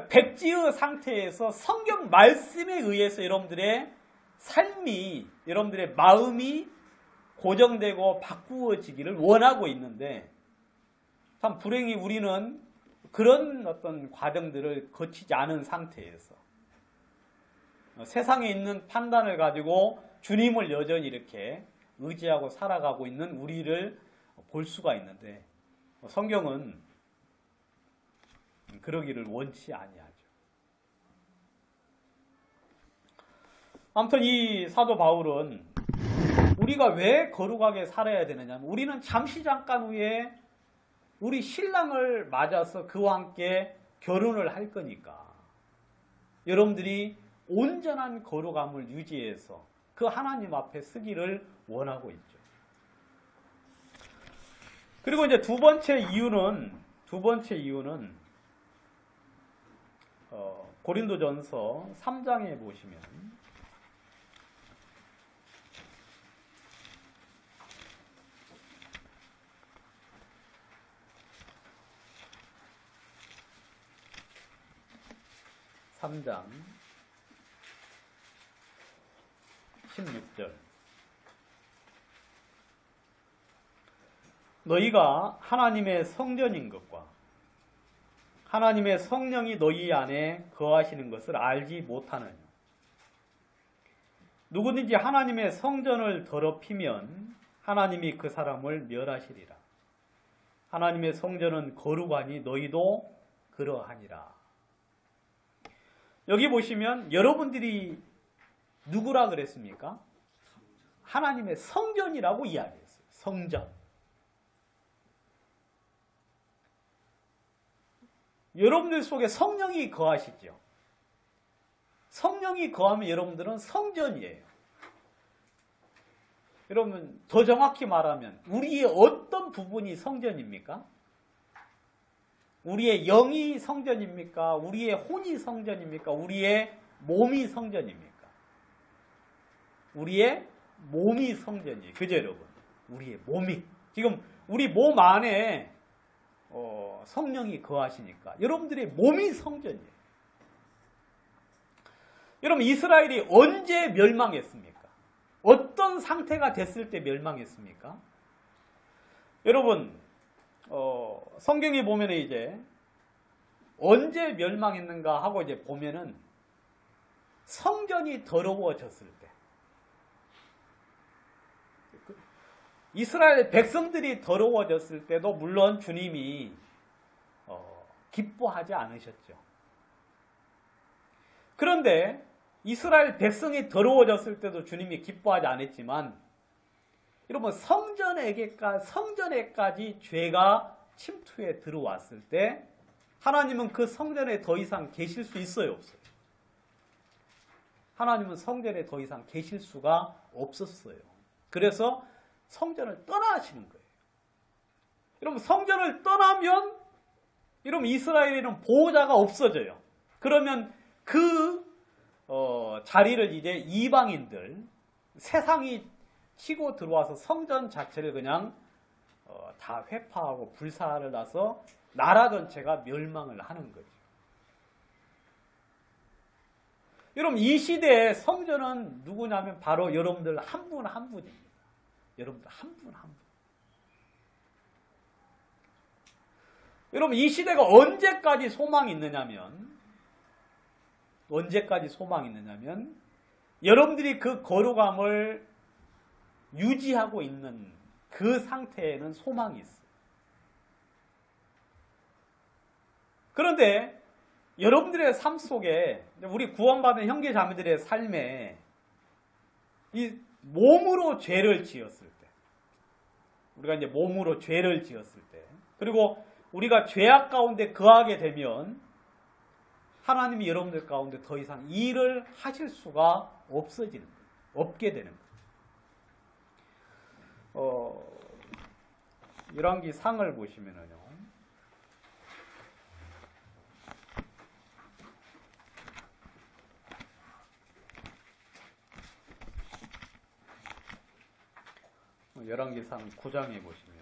[SPEAKER 1] 백지의 상태에서 성경 말씀에 의해서 여러분들의 삶이, 여러분들의 마음이 고정되고 바꾸어지기를 원하고 있는데, 참 불행히 우리는 그런 어떤 과정들을 거치지 않은 상태에서 세상에 있는 판단을 가지고 주님을 여전히 이렇게 의지하고 살아가고 있는 우리를 볼 수가 있는데, 성경은 그러기를 원치 아니하죠. 아무튼 이 사도 바울은 우리가 왜 거룩하게 살아야 되느냐면, 우리는 잠시 잠깐 후에 우리 신랑을 맞아서 그와 함께 결혼을 할 거니까 여러분들이 온전한 거룩함을 유지해서 그 하나님 앞에 서기를 원하고 있죠. 그리고 이제 두 번째 이유는 고린도전서 3장에 보시면, (3장) 16절, 너희가 하나님의 성전인 것과 하나님의 성령이 너희 안에 거하시는 것을 알지 못하느냐. 누구든지 하나님의 성전을 더럽히면 하나님이 그 사람을 멸하시리라. 하나님의 성전은 거룩하니 너희도 그러하니라. 여기 보시면 여러분들이 누구라 그랬습니까? 하나님의 성전이라고 이야기했어요. 성전. 여러분들 속에 성령이 거하시죠. 성령이 거하면 여러분들은 성전이에요. 여러분, 더 정확히 말하면 우리의 어떤 부분이 성전입니까? 우리의 영이 성전입니까? 우리의 혼이 성전입니까? 우리의 몸이 성전입니까? 우리의 몸이 성전이에요. 그죠, 여러분? 우리의 몸이. 지금 우리 몸 안에 성령이 거하시니까 여러분들의 몸이 성전이에요. 여러분, 이스라엘이 언제 멸망했습니까? 어떤 상태가 됐을 때 멸망했습니까? 여러분, 성경에 보면 이제 언제 멸망했는가 하고 이제 보면은 성전이 더러워졌을 때. 이스라엘 백성들이 더러워졌을 때도 물론 주님이 기뻐하지 않으셨죠. 그런데 이스라엘 백성이 더러워졌을 때도 주님이 기뻐하지 않았지만 여러분 성전에까지 죄가 침투해 들어왔을 때 하나님은 그 성전에 더 이상 계실 수 있어요, 없어요? 하나님은 성전에 더 이상 계실 수가 없었어요. 그래서 성전을 떠나시는 거예요. 여러분 성전을 떠나면 여러분 이스라엘에는 보호자가 없어져요. 그러면 그 자리를 이제 이방인들, 세상이 치고 들어와서 성전 자체를 그냥 다 회파하고 불사를 나서 나라 전체가 멸망을 하는 거죠. 여러분 이 시대의 성전은 누구냐면 바로 여러분들 한 분 한 분입니다. 여러분들 한 분 한 분. 여러분 이 시대가 언제까지 소망이 있느냐면 여러분들이 그 거룩함을 유지하고 있는 그 상태에는 소망이 있어요. 그런데 여러분들의 삶 속에 우리 구원받은 형제 자매들의 삶에 이 몸으로 죄를 지었을 때 우리가 이제 몸으로 죄를 지었을 때 그리고 우리가 죄악 가운데 거하게 되면 하나님이 여러분들 가운데 더 이상 일을 하실 수가 없어지는 거예요. 없게 되는 거예요. 열왕기 상을 보시면은요. 열왕기상 9장에 보시면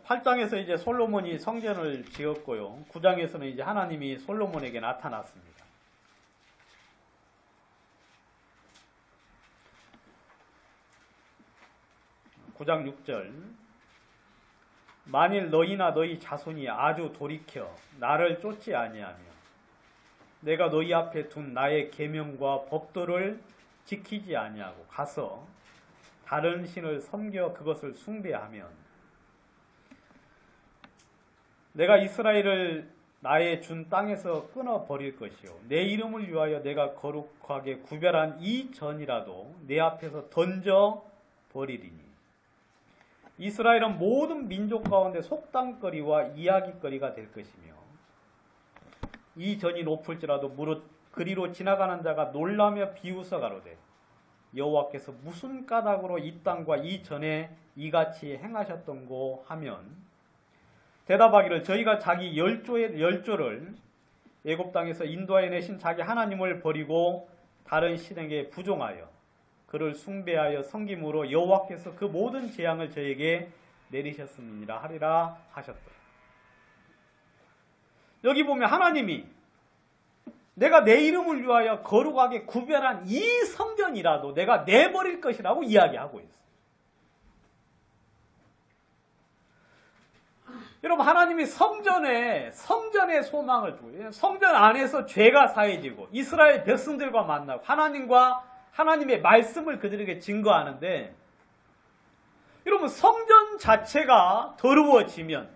[SPEAKER 1] 8장에서 이제 솔로몬이 성전을 지었고요. 9장에서는 이제 하나님이 솔로몬에게 나타났습니다. (9장 6절) 만일 너희나 너희 자손이 아주 돌이켜 나를 쫓지 아니하며 내가 너희 앞에 둔 나의 계명과 법도를 지키지 아니하고 가서 다른 신을 섬겨 그것을 숭배하면 내가 이스라엘을 나의 준 땅에서 끊어버릴 것이요 내 이름을 위하여 내가 거룩하게 구별한 이 전이라도 내 앞에서 던져버리리니 이스라엘은 모든 민족 가운데 속담거리와 이야기거리가 될 것이며 이 전이 높을지라도 무릇 그리로 지나가는 자가 놀라며 비웃어 가로되 여호와께서 무슨 까닭으로 이 땅과 이 전에 이같이 행하셨던고 하면 대답하기를 저희가 자기 열조를 애굽 땅에서 인도하여 내신 자기 하나님을 버리고 다른 신에게 부종하여 그를 숭배하여 섬김으로 여호와께서 그 모든 재앙을 저에게 내리셨음이니라 하리라 하셨다. 여기 보면 하나님이 내가 내 이름을 위하여 거룩하게 구별한 이 성전이라도 내가 내버릴 것이라고 이야기하고 있어요. 여러분 하나님이 성전에 소망을 두고 성전 안에서 죄가 사해지고 이스라엘 백성들과 만나고 하나님의 말씀을 그들에게 증거하는데 여러분 성전 자체가 더러워지면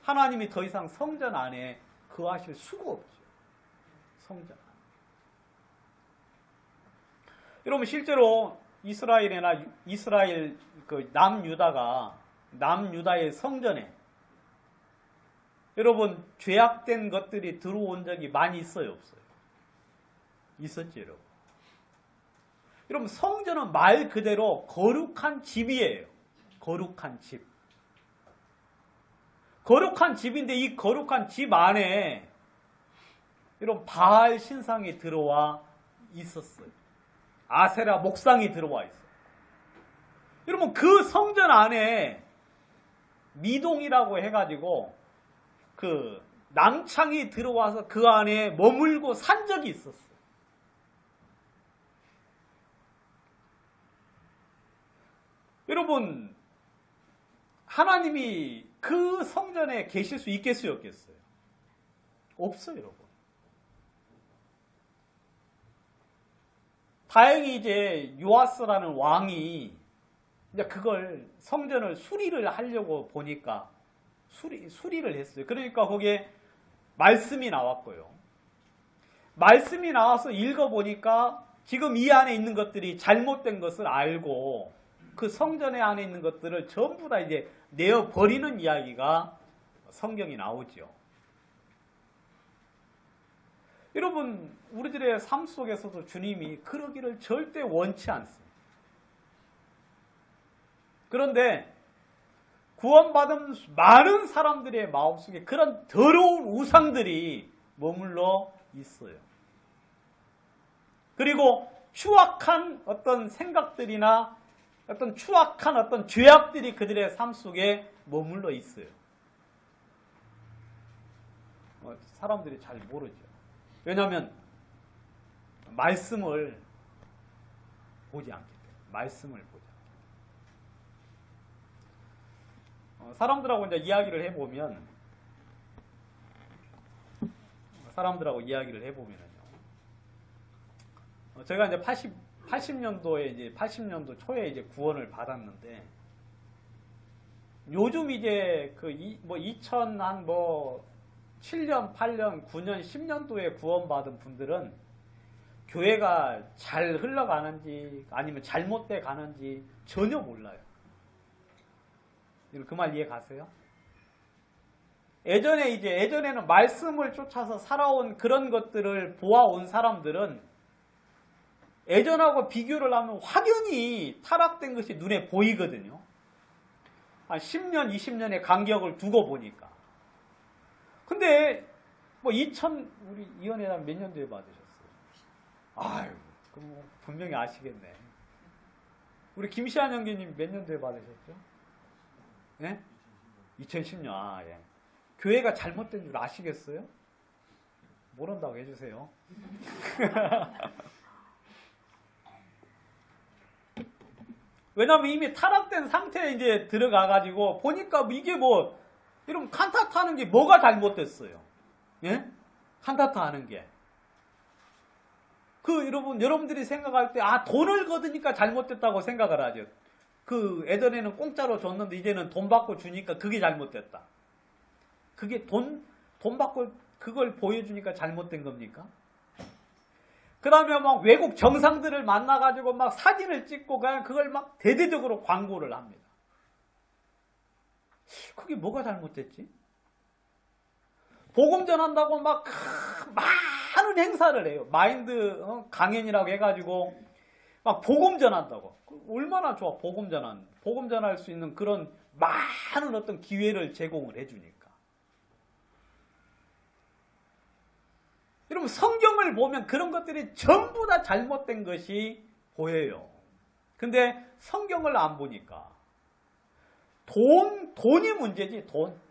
[SPEAKER 1] 하나님이 더 이상 성전 안에 거하실 수가 없죠. 성전 안에. 여러분 실제로 이스라엘 그 남유다의 성전에 여러분 죄악된 것들이 들어온 적이 많이 있어요, 없어요? 있었죠, 여러분. 여러분 성전은 말 그대로 거룩한 집이에요. 거룩한 집. 거룩한 집인데 이 거룩한 집 안에 여러분 바알 신상이 들어와 있었어요. 아세라 목상이 들어와 있어요. 여러분 그 성전 안에 미동이라고 해가지고 그 낭창이 들어와서 그 안에 머물고 산 적이 있었어요. 여러분 하나님이 그 성전에 계실 수 있겠어요, 없겠어요? 없어요, 여러분. 다행히 이제 요아스라는 왕이 이제 그걸 성전을 수리를 하려고 보니까 수리를 했어요. 그러니까 거기에 말씀이 나왔고요. 말씀이 나와서 읽어보니까 지금 이 안에 있는 것들이 잘못된 것을 알고 그 성전의 안에 있는 것들을 전부 다 이제 내어버리는 이야기가 성경이 나오죠. 여러분, 우리들의 삶 속에서도 주님이 그러기를 절대 원치 않습니다. 그런데 구원받은 많은 사람들의 마음속에 그런 더러운 우상들이 머물러 있어요. 그리고 추악한 어떤 생각들이나 어떤 추악한 어떤 죄악들이 그들의 삶 속에 머물러 있어요. 사람들이 잘 모르죠. 왜냐하면 말씀을 보지 않기 때문에. 말씀을 보지 않기 때문에. 사람들하고 이제 이야기를 해보면은요. 제가 이제 80년도 초에 이제 구원을 받았는데, 요즘 이제 7년, 8년, 9년, 10년도에 구원받은 분들은 교회가 잘 흘러가는지 아니면 잘못돼 가는지 전혀 몰라요. 그 말 이해 가세요? 예전에는 말씀을 쫓아서 살아온 그런 것들을 보아온 사람들은 예전하고 비교를 하면 확연히 타락된 것이 눈에 보이거든요. 한 10년, 20년의 간격을 두고 보니까. 근데 우리 이현회장 몇 년도에 받으셨어요? 아유, 그럼 분명히 아시겠네. 우리 김시한 형제님 몇 년도에 받으셨죠? 예? 2010년. 예. 교회가 잘못된 줄 아시겠어요? 모른다고 해주세요. 왜냐면 이미 타락된 상태에 이제 들어가가지고 보니까 이게 여러분 칸타타 하는 게 뭐가 잘못됐어요? 예? 칸타타 하는 게. 여러분들이 생각할 때, 돈을 거두니까 잘못됐다고 생각을 하죠. 예전에는 공짜로 줬는데 이제는 돈 받고 주니까 그게 잘못됐다. 그게 돈 받고 그걸 보여주니까 잘못된 겁니까? 그 다음에 외국 정상들을 만나가지고 사진을 찍고 그걸 대대적으로 광고를 합니다. 그게 뭐가 잘못됐지? 복음 전한다고 많은 행사를 해요. 마인드 강연이라고 해가지고 복음 전한다고. 얼마나 좋아, 복음 전할 수 있는 그런 많은 어떤 기회를 제공을 해주니까. 여러분, 성경을 보면 그런 것들이 전부 다 잘못된 것이 보여요. 근데 성경을 안 보니까 돈이 문제지,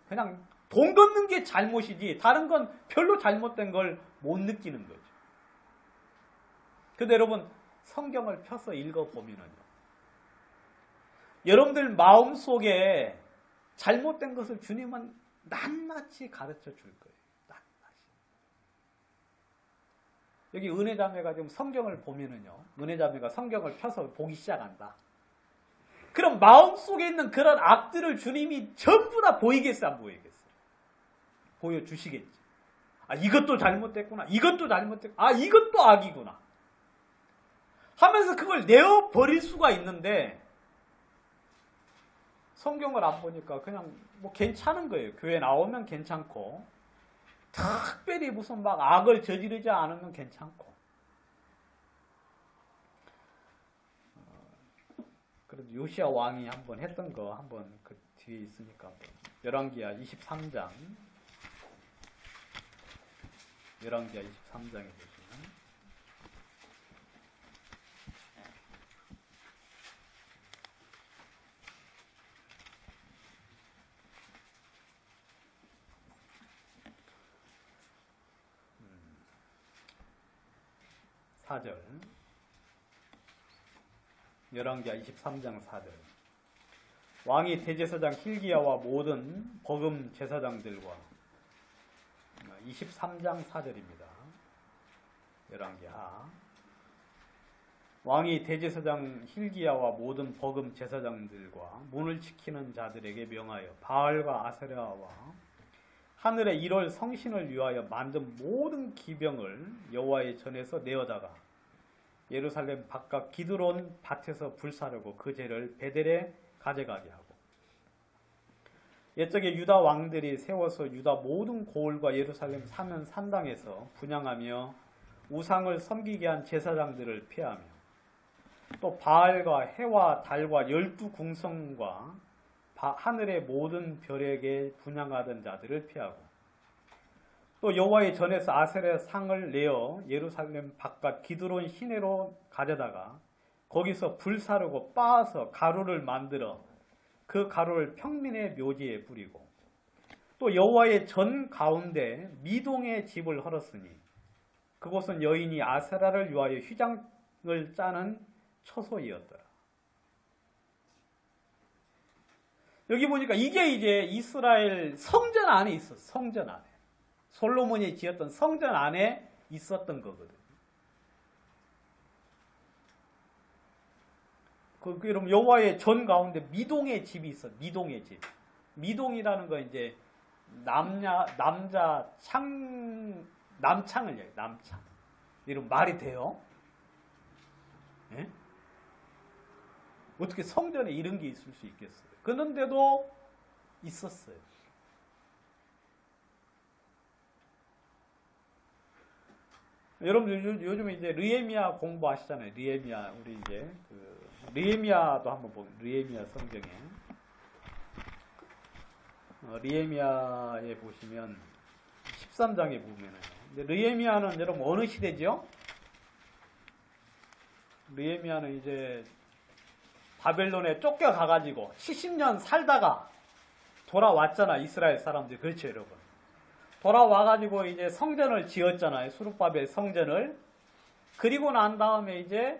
[SPEAKER 1] 그냥 돈 걷는 게 잘못이지 다른 건 별로 잘못된 걸 못 느끼는 거죠. 근데 여러분, 성경을 펴서 읽어보면요, 여러분들 마음속에 잘못된 것을 주님은 낱낱이 가르쳐 줄 거예요. 여기 은혜자매가 지금 성경을 보면은요, 은혜자매가 성경을 펴서 보기 시작한다. 그럼 마음속에 있는 그런 악들을 주님이 전부 다 보이겠어요, 안 보이겠어요? 보여주시겠지. 이것도 잘못됐구나. 이것도 잘못됐구나. 이것도 악이구나. 하면서 그걸 내어버릴 수가 있는데, 성경을 안 보니까 그냥 괜찮은 거예요. 교회 나오면 괜찮고, 특별히 무슨 악을 저지르지 않으면 괜찮고. 그래도 요시야 왕이 한번 했던 거 한번 그 뒤에 있으니까 열왕기하 23장에 보시면 4절, 열왕기하 23장 4절. 왕이 대제사장 hil기야와 모든 버금 제사장들과 23장 4절입니다. 열왕기하 왕이 대제사장 hil기야와 모든 버금 제사장들과 문을 지키는 자들에게 명하여 바알과 아세라와 하늘의 1월 성신을 위하여 만든 모든 기병을 여호와의 전에서 내어다가 예루살렘 바깥 기드론 밭에서 불사르고 그 죄를 베델에 가져가게 하고 옛적에 유다 왕들이 세워서 유다 모든 고을과 예루살렘 사면 산당에서 분향하며 우상을 섬기게 한 제사장들을 폐하며 또 바알과 해와 달과 12궁성과 하늘의 모든 별에게 분향하던 자들을 피하고 또 여호와의 전에서 아세라 상을 내어 예루살렘 바깥 기드론 시내로 가져다가 거기서 불사르고 빻아서 가루를 만들어 그 가루를 평민의 묘지에 뿌리고 또 여호와의 전 가운데 미동의 집을 헐었으니 그곳은 여인이 아세라를 위하여 휘장을 짜는 처소이었더라. 여기 보니까 이게 이제 이스라엘 성전 안에 있었어. 성전 안에. 솔로몬이 지었던 성전 안에 있었던 거거든요. 그럼 여호와의 전 가운데 미동의 집이 있어. 미동의 집. 미동이라는 건 이제 남자 남창을 얘기해요. 남창. 이런 말이 돼요? 예? 어떻게 성전에 이런 게 있을 수 있겠어요? 그런데도 있었어요. 여러분 요즘 이제 느헤미야 공부하시잖아요. 느헤미야 우리 이제 느헤미야도 한번 보면 느헤미야 성경에 느헤미야에 보시면 13장에 보면은 느헤미야는 여러분 어느 시대죠? 느헤미야는 이제 바벨론에 쫓겨가가지고 70년 살다가 돌아왔잖아. 이스라엘 사람들이. 그렇죠 여러분. 돌아와가지고 이제 성전을 지었잖아요. 수룹바벨 성전을. 그리고 난 다음에 이제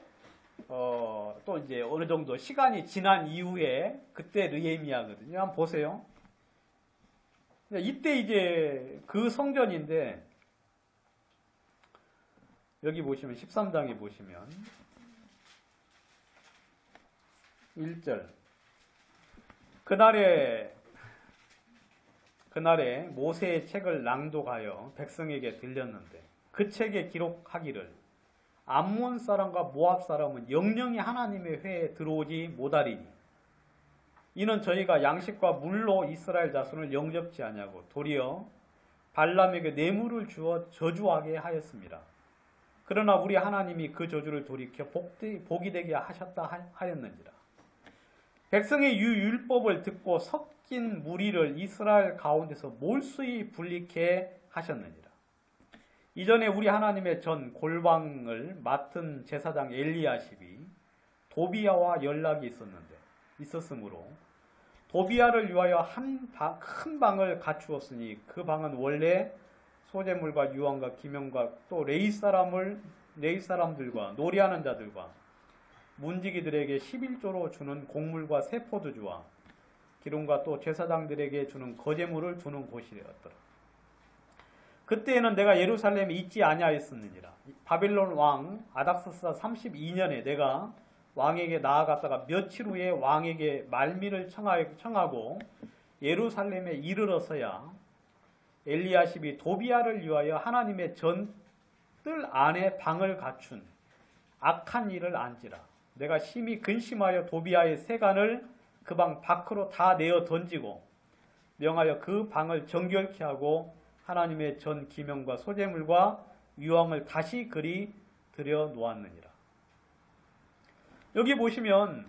[SPEAKER 1] 또 이제 어느 정도 시간이 지난 이후에 그때 느헤미야거든요. 한번 보세요. 이때 이제 그 성전인데 여기 보시면 13장에 보시면 1절 그날에 모세의 책을 낭독하여 백성에게 들렸는데 그 책에 기록하기를 암몬 사람과 모압 사람은 영영이 하나님의 회에 들어오지 못하리니 이는 저희가 양식과 물로 이스라엘 자손을 영접지 아니하고 도리어 발람에게 뇌물을 주어 저주하게 하였습니다. 그러나 우리 하나님이 그 저주를 돌이켜 복이 되게 하셨다 하였는지라. 백성의 율법을 듣고 섞인 무리를 이스라엘 가운데서 몰수히 분리케 하셨느니라. 이전에 우리 하나님의 전 골방을 맡은 제사장 엘리야십이 도비야와 연락이 있었으므로 도비야를 위하여 큰 방을 갖추었으니 그 방은 원래 소재물과 유황과 기명과 또 레위 사람들과 놀이하는 자들과 문지기들에게 11조로 주는 곡물과 세포도주와 기름과 또 제사장들에게 주는 거제물을 주는 곳이었더라. 그때에는 내가 예루살렘에 있지 아니하였느니라. 바빌론 왕 아닥사스 32년에 내가 왕에게 나아갔다가 며칠 후에 왕에게 말미를 청하고 예루살렘에 이르러서야 엘리야십이 도비야를 위하여 하나님의 전 뜰 안에 방을 갖춘 악한 일을 안지라. 내가 심히 근심하여 도비야의 세간을 그 방 밖으로 다 내어 던지고 명하여 그 방을 정결케 하고 하나님의 전 기명과 소재물과 유황을 다시 그리 들여 놓았느니라. 여기 보시면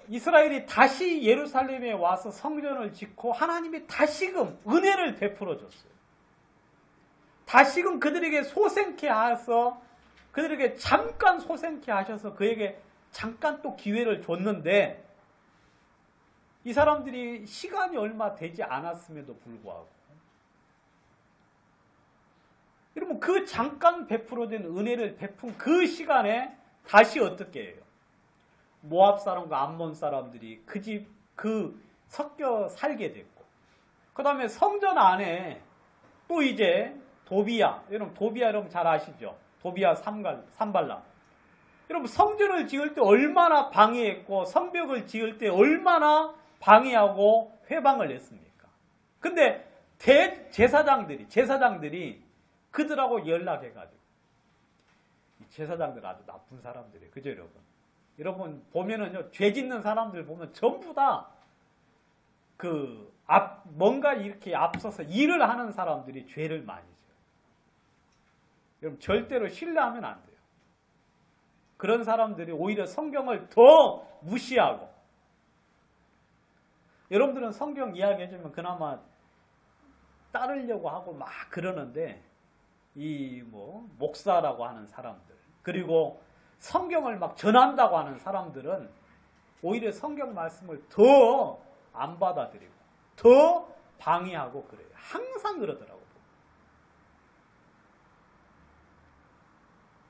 [SPEAKER 1] 이스라엘이 다시 예루살렘에 와서 성전을 짓고 하나님이 다시금 은혜를 베풀어 줬어요. 다시금 그들에게 소생케 하셔서 그들에게 잠깐 소생케 하셔서 그에게 잠깐 또 기회를 줬는데 이 사람들이 시간이 얼마 되지 않았음에도 불구하고 여러분 그 잠깐 베풀어진 은혜를 베푼 그 시간에 다시 어떻게 해요? 모압 사람과 암몬 사람들이 그 섞여 살게 됐고 그 다음에 성전 안에 또 이제 도비야, 여러분 도비야 여러분 잘 아시죠? 도비아 산발람. 여러분 성전을 지을 때 얼마나 방해했고 성벽을 지을 때 얼마나 방해하고 회방을 냈습니까? 근데 제사장들이 그들하고 연락해가지고 이 제사장들 아주 나쁜 사람들이에요. 그죠 여러분? 여러분 보면은요 죄 짓는 사람들 보면 전부 다 뭔가 이렇게 앞서서 일을 하는 사람들이 죄를 많이 져요. 여러분 절대로 신뢰하면 안 돼요. 그런 사람들이 오히려 성경을 더 무시하고 여러분들은 성경 이야기해주면 그나마 따르려고 하고 막 그러는데 이 목사라고 하는 사람들 그리고 성경을 막 전한다고 하는 사람들은 오히려 성경 말씀을 더 안 받아들이고 더 방해하고 그래요. 항상 그러더라고요.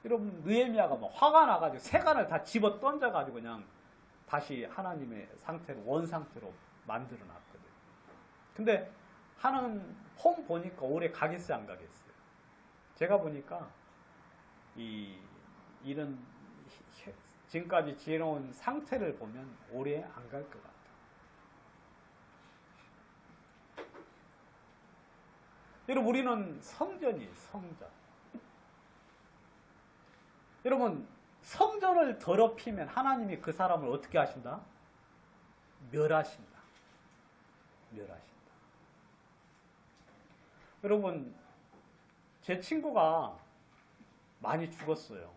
[SPEAKER 1] 여러분 느헤미야가 막 화가 나가지고 세간을 다 집어 던져가지고 그냥 다시 하나님의 상태로 원상태로 만들어 놨거든요. 근데 하는 폼 보니까 오래 가겠어요 안 가겠어요? 제가 보니까 이런 지금까지 지어놓은 상태를 보면 오래 안 갈 것 같아요. 여러분 우리는 성전이에요. 성전. 여러분 성전을 더럽히면 하나님이 그 사람을 어떻게 하신다? 멸하신다. 여러분 제 친구가 많이 죽었어요.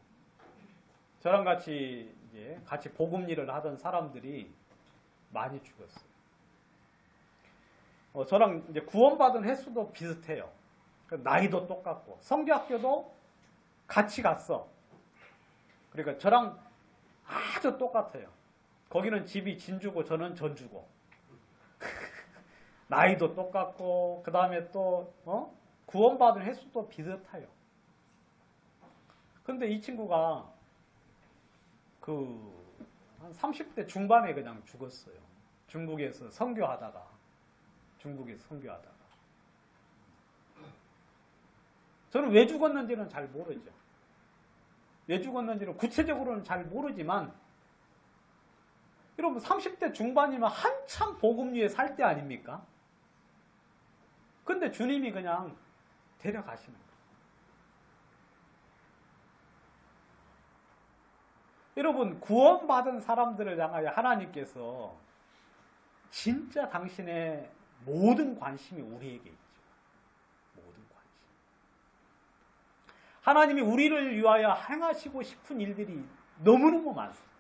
[SPEAKER 1] 저랑 같이 복음 일을 하던 사람들이 많이 죽었어요. 저랑 이제 구원받은 횟수도 비슷해요. 나이도 똑같고 성교학교도 같이 갔어. 그러니까 저랑 아주 똑같아요. 거기는 집이 진주고 저는 전주고 나이도 똑같고 그 다음에 또 구원받은 횟수도 비슷해요. 근데 이 친구가 한 30대 중반에 그냥 죽었어요. 중국에서 선교하다가 저는 왜 죽었는지는 잘 모르죠. 왜 죽었는지는 구체적으로는 잘 모르지만 여러분 30대 중반이면 한참 복음 위에 살 때 아닙니까? 근데 주님이 그냥 데려가시는 거예요. 여러분 구원받은 사람들을 향하여 하나님께서 진짜 당신의 모든 관심이 우리에게 있죠. 모든 관심. 하나님이 우리를 위하여 행하시고 싶은 일들이 너무너무 많습니다.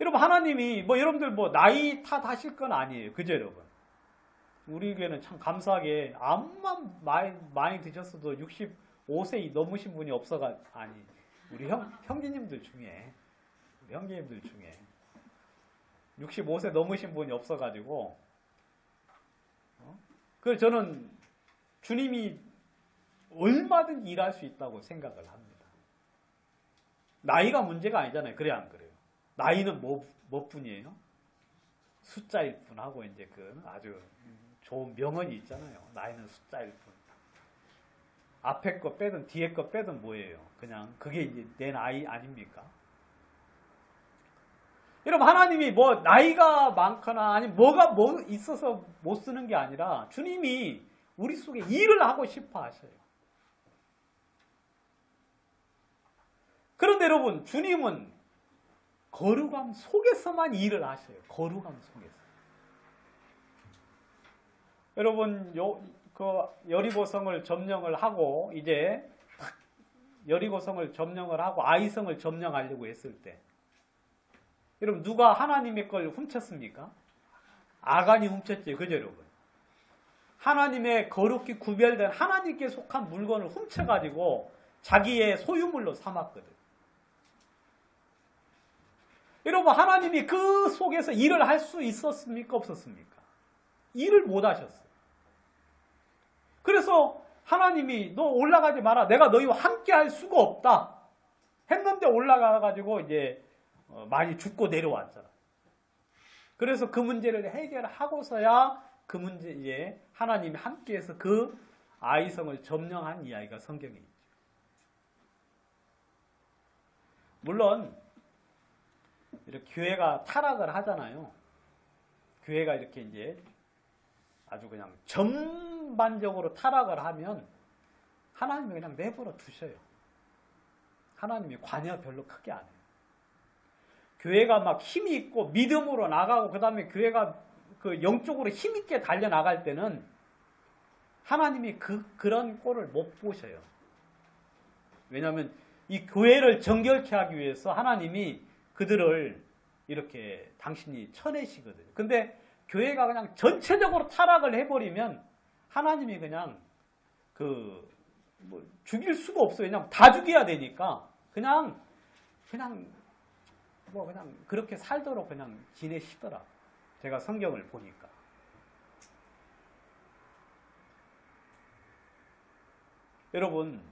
[SPEAKER 1] 여러분 하나님이 여러분들 나이 탓하실 건 아니에요. 그죠 여러분? 우리 교회는 참 감사하게 암만 많이 드셨어도 65세 넘으신 분이 우리 형제님들 중에 65세 넘으신 분이 없어가지고 그래서 저는 주님이 얼마든지 일할 수 있다고 생각을 합니다. 나이가 문제가 아니잖아요. 그래 안 그래요? 나이는 뭐뿐이에요? 숫자일 뿐하고 이제 아주 좋은 명언이 있잖아요. 나이는 숫자일 뿐. 앞에 거 빼든 뒤에 거 빼든 뭐예요? 그냥 그게 이제 내 나이 아닙니까? 여러분 하나님이 나이가 많거나 아니면 뭐가 있어서 못 쓰는 게 아니라 주님이 우리 속에 일을 하고 싶어 하셔요. 그런데 여러분 주님은 거룩함 속에서만 일을 하셔요. 거룩함 속에서. 여러분 여리고성을 점령을 하고 이제 여리고성을 점령을 하고 아이성을 점령하려고 했을 때 여러분 누가 하나님의 걸 훔쳤습니까? 아간이 훔쳤죠. 그죠 여러분? 하나님의 거룩히 구별된 하나님께 속한 물건을 훔쳐가지고 자기의 소유물로 삼았거든. 여러분 하나님이 그 속에서 일을 할 수 있었습니까? 없었습니까? 일을 못 하셨어요. 그래서 하나님이 너 올라가지 마라. 내가 너희와 함께 할 수가 없다. 했는데 올라가가지고 이제 많이 죽고 내려왔잖아. 그래서 그 문제를 해결하고서야 이제 하나님이 함께해서 그 아이성을 점령한 이야기가 성경에 있죠. 물론 이렇게 교회가 타락을 하잖아요. 교회가 이렇게 이제 아주 그냥 전반적으로 타락을 하면 하나님이 그냥 내버려 두셔요. 하나님이 관여 별로 크게 안 해요. 교회가 막 힘이 있고 믿음으로 나가고 그 다음에 교회가 그 영적으로 힘있게 달려나갈 때는 하나님이 그런 꼴을 못 보셔요. 왜냐하면 이 교회를 정결케 하기 위해서 하나님이 그들을 이렇게 당신이 쳐내시거든요. 근데 교회가 그냥 전체적으로 타락을 해버리면 하나님이 그냥 뭐 죽일 수가 없어요. 그냥 다 죽여야 되니까 그냥 그렇게 살도록 그냥 지내시더라. 제가 성경을 보니까. 여러분,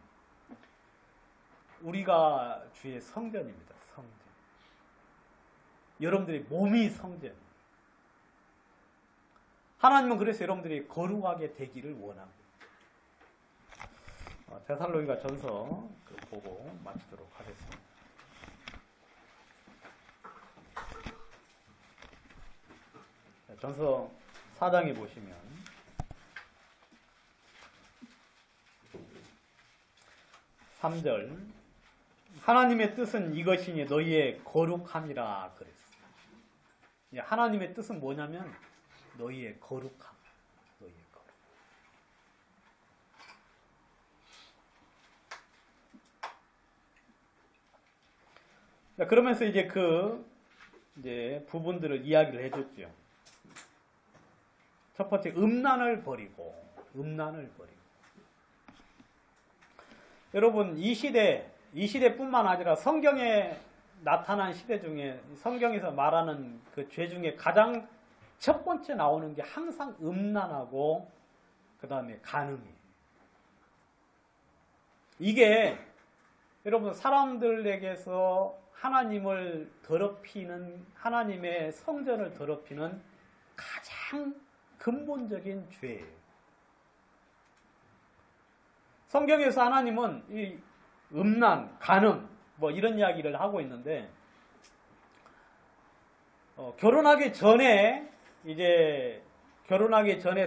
[SPEAKER 1] 우리가 주의 성전입니다. 성전. 여러분들의 몸이 성전. 하나님은 그래서 여러분들이 거룩하게 되기를 원합니다. 데살로니가 전서 보고 마치도록 하겠습니다. 전서 4장에 보시면 3절 하나님의 뜻은 이것이니 너희의 거룩함이라 그랬어요. 하나님의 뜻은 뭐냐면 너희의 거룩함. 너희의 거룩. 그러면서 이제 이제 부분들을 이야기를 해줬죠. 첫 번째, 음란을 버리고. 여러분, 이 시대뿐만 아니라 성경에 나타난 시대 중에 성경에서 말하는 그 죄 중에 가장 첫 번째 나오는 게 항상 음란하고 그 다음에 간음이에요. 이게 여러분 사람들에게서 하나님을 더럽히는 하나님의 성전을 더럽히는 가장 근본적인 죄예요. 성경에서 하나님은 이 음란, 간음 뭐 이런 이야기를 하고 있는데 결혼하기 전에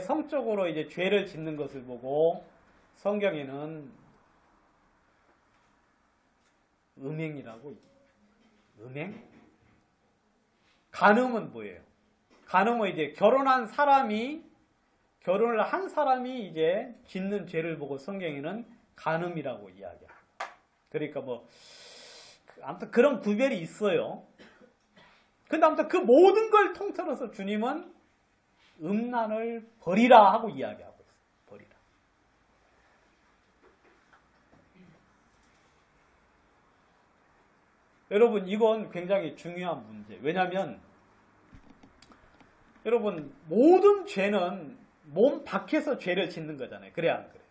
[SPEAKER 1] 성적으로 이제 죄를 짓는 것을 보고 성경에는 음행이라고. 음행? 간음은 뭐예요? 간음은 이제 결혼을 한 사람이 이제 짓는 죄를 보고 성경에는 간음이라고 이야기합니다. 그러니까 아무튼 그런 구별이 있어요. 근데 아무튼 그 모든 걸 통틀어서 주님은 음란을 버리라 하고 이야기하고 있어요. 버리라. 여러분, 이건 굉장히 중요한 문제. 왜냐하면 여러분, 모든 죄는 몸 밖에서 죄를 짓는 거잖아요. 그래 안 그래요?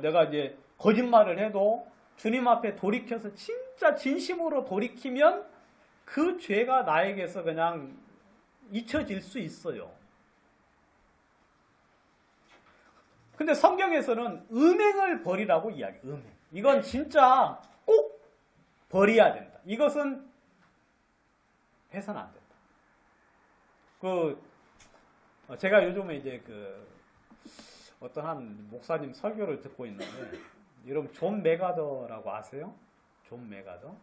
[SPEAKER 1] 내가 이제 거짓말을 해도 주님 앞에 돌이켜서 진짜 진심으로 돌이키면 그 죄가 나에게서 그냥 잊혀질 수 있어요. 근데 성경에서는 음행을 버리라고 이야기해요. 음행. 이건 진짜 꼭 버려야 된다. 이것은 해서는 안 된다. 제가 요즘에 이제 어떤 한 목사님 설교를 듣고 있는데, 여러분 존 맥아더라고 아세요? 존 맥아더?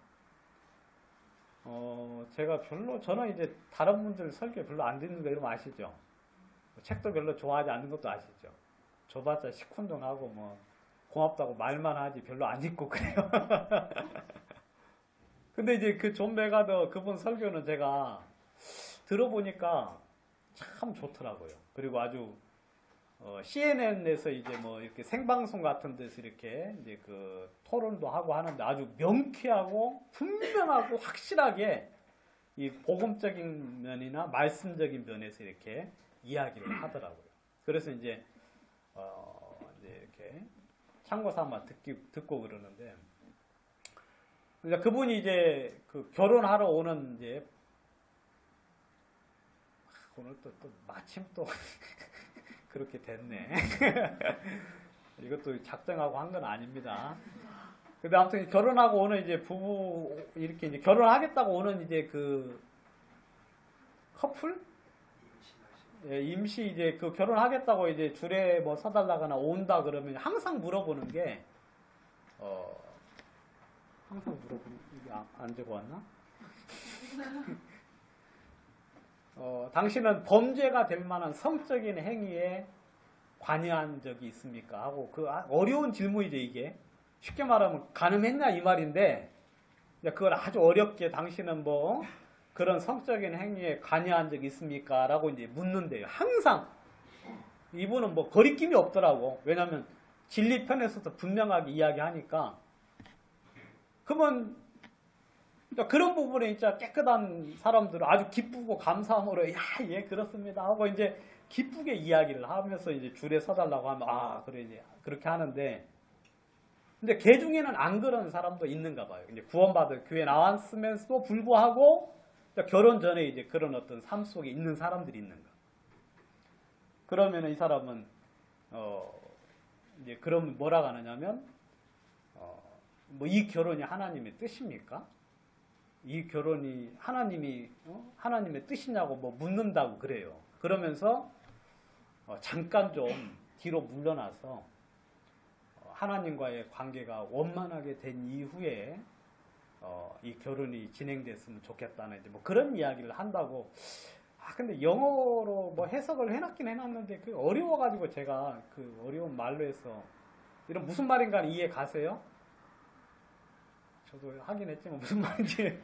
[SPEAKER 1] 저는 이제 다른 분들 설교 별로 안 듣는 거 여러분 아시죠? 책도 별로 좋아하지 않는 것도 아시죠? 줘봤자 시큰둥하고 고맙다고 말만 하지 별로 안 읽고 그래요. 근데 이제 그 존 맥아더 그분 설교는 제가 들어보니까 참 좋더라고요. 그리고 아주 CNN에서 이제 이렇게 생방송 같은 데서 이렇게 이제 토론도 하고 하는데 아주 명쾌하고 분명하고 확실하게 이 복음적인 면이나 말씀적인 면에서 이렇게 이야기를 하더라고요. 그래서 이제 이렇게 참고 삼아 듣고 그러는데, 그분이 이제 결혼하러 오는 이제 오늘 또 마침 또 그렇게 됐네. 이것도 작정하고 한 건 아닙니다. 근데 아무튼 결혼하고 오는 이제 부부, 이렇게 이제 결혼하겠다고 오는 이제 그 커플? 예, 임시 이제 그 결혼하겠다고 이제 줄에 뭐 서달라거나 온다 그러면 항상 물어보는 게, 항상 물어보는, 이게 안 적어 왔나? 당신은 범죄가 될 만한 성적인 행위에 관여한 적이 있습니까? 하고 그 어려운 질문이죠, 이게. 쉽게 말하면 가늠했냐 이 말인데, 그걸 아주 어렵게 당신은 뭐 그런 성적인 행위에 관여한 적이 있습니까? 라고 이제 묻는데요. 항상 이분은 뭐 거리낌이 없더라고. 왜냐하면 진리편에서도 분명하게 이야기하니까. 그러면 그런 부분에 진짜 깨끗한 사람들은 아주 기쁘고 감사함으로 야, 예, 그렇습니다 하고 이제 기쁘게 이야기를 하면서 이제 줄에 서달라고 하면 그래 이제 그렇게 하는데, 근데 개 중에는 안 그런 사람도 있는가 봐요. 이제 구원받을 교회 나왔으면서도 불구하고 결혼 전에 이제 그런 어떤 삶 속에 있는 사람들이 있는가. 그러면 이 사람은 이제 그러면 뭐라고 하느냐면 뭐 이 결혼이 하나님의 뜻입니까? 이 결혼이 하나님의 뜻이냐고 뭐 묻는다고 그래요. 그러면서 잠깐 좀 뒤로 물러나서 하나님과의 관계가 원만하게 된 이후에 이 결혼이 진행됐으면 좋겠다는 이제 뭐 그런 이야기를 한다고. 근데 영어로 뭐 해석을 해놨긴 해놨는데 그 어려워가지고 제가 그 어려운 말로 해서 이런 무슨 말인가 이해 가세요? 저도 하긴 했지만 무슨 말인지.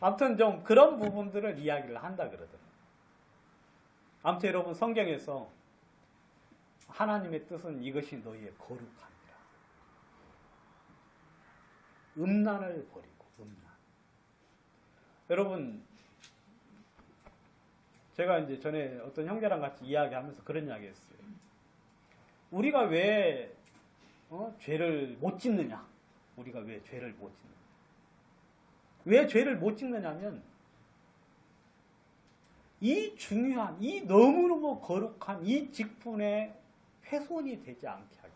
[SPEAKER 1] 아무튼 좀 그런 부분들을 이야기를 한다 그러더라고요. 아무튼 여러분 성경에서 하나님의 뜻은 이것이 너희의 거룩함이라. 음란을 버리고, 음란. 여러분, 제가 이제 전에 어떤 형제랑 같이 이야기하면서 그런 이야기 했어요. 우리가 왜 죄를 못 짓느냐? 우리가 왜 죄를 못 짓느냐? 왜 죄를 못 짓느냐면 이 중요한, 이 너무너무 거룩한 이 직분에 훼손이 되지 않게 하기.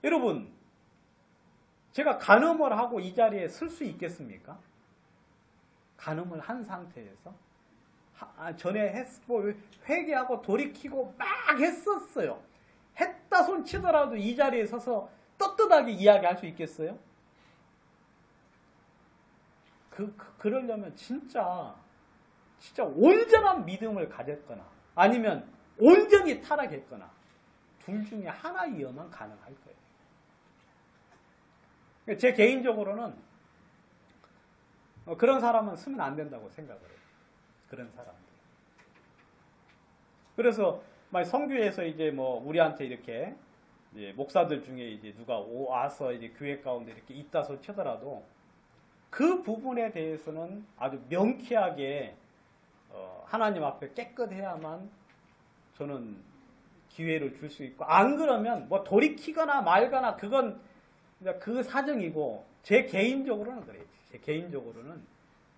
[SPEAKER 1] 여러분, 제가 간음을 하고 이 자리에 설 수 있겠습니까? 간음을 한 상태에서 전에 했고 회개하고 돌이키고 막 했었어요. 했다 손 치더라도 이 자리에 서서 떳떳하게 이야기할 수 있겠어요? 그러려면 진짜 온전한 믿음을 가졌거나 아니면 온전히 타락했거나 둘 중에 하나이어만 가능할 거예요. 제 개인적으로는 그런 사람은 쓰면 안 된다고 생각을 해요. 그런 사람들. 그래서 성교에서 이제 뭐 우리한테 이렇게 이제 목사들 중에 이제 누가 와서 이제 교회 가운데 이렇게 있다소 치더라도 그 부분에 대해서는 아주 명쾌하게 하나님 앞에 깨끗해야만 저는 기회를 줄 수 있고, 안 그러면 뭐 돌이키거나 말거나 그건 그 사정이고, 제 개인적으로는 그래요. 제 개인적으로는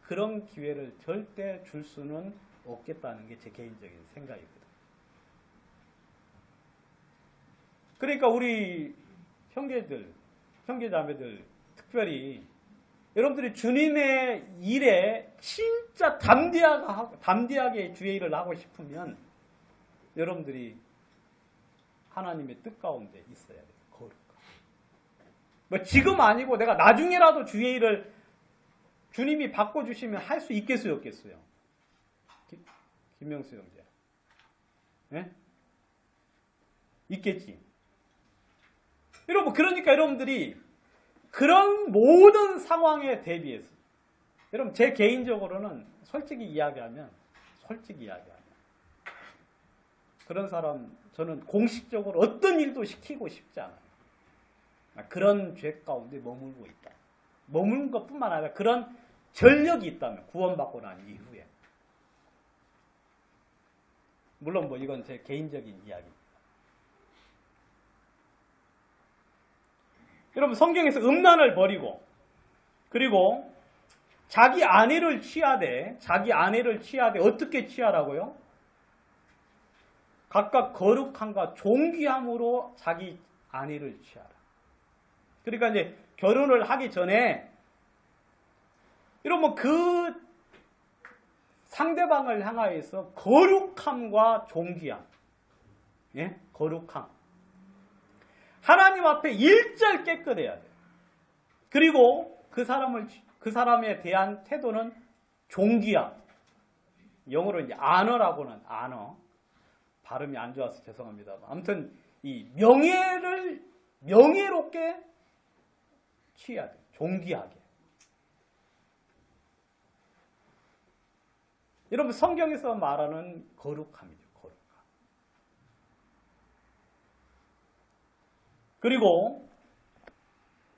[SPEAKER 1] 그런 기회를 절대 줄 수는 없겠다는 게 제 개인적인 생각입니다. 그러니까 우리 형제자매들 특별히 여러분들이 주님의 일에 진짜 담대하게 주의 일을 하고 싶으면 여러분들이 하나님의 뜻 가운데 있어야 돼요. 거룩함. 뭐 지금 아니고 내가 나중에라도 주의 일을 주님이 바꿔주시면 할 수 있겠어요, 없겠어요? 김명수 형제. 네? 있겠지. 여러분, 그러니까 여러분들이 그런 모든 상황에 대비해서, 여러분, 제 개인적으로는 솔직히 이야기하면, 그런 사람, 저는 공식적으로 어떤 일도 시키고 싶지 않아요. 그런 죄 가운데 머물고 있다. 머무는 것 뿐만 아니라 그런 전력이 있다면, 구원받고 난 이후에. 물론 뭐 이건 제 개인적인 이야기입니다. 여러분, 성경에서 음란을 버리고, 그리고 자기 아내를 취하되 어떻게 취하라고요? 각각 거룩함과 존귀함으로 자기 아내를 취하라. 그러니까 이제 결혼을 하기 전에 이러면 그 상대방을 향하여서 거룩함과 존귀함, 예? 거룩함. 하나님 앞에 일절 깨끗해야 돼요. 그리고 그 사람에 대한 태도는 존귀함. 영어로 이제 honor라고는 honor. 발음이 안 좋아서 죄송합니다. 아무튼 이 명예롭게 취해야 돼요. 존귀하게. 여러분 성경에서 말하는 거룩함이죠. 거룩함. 그리고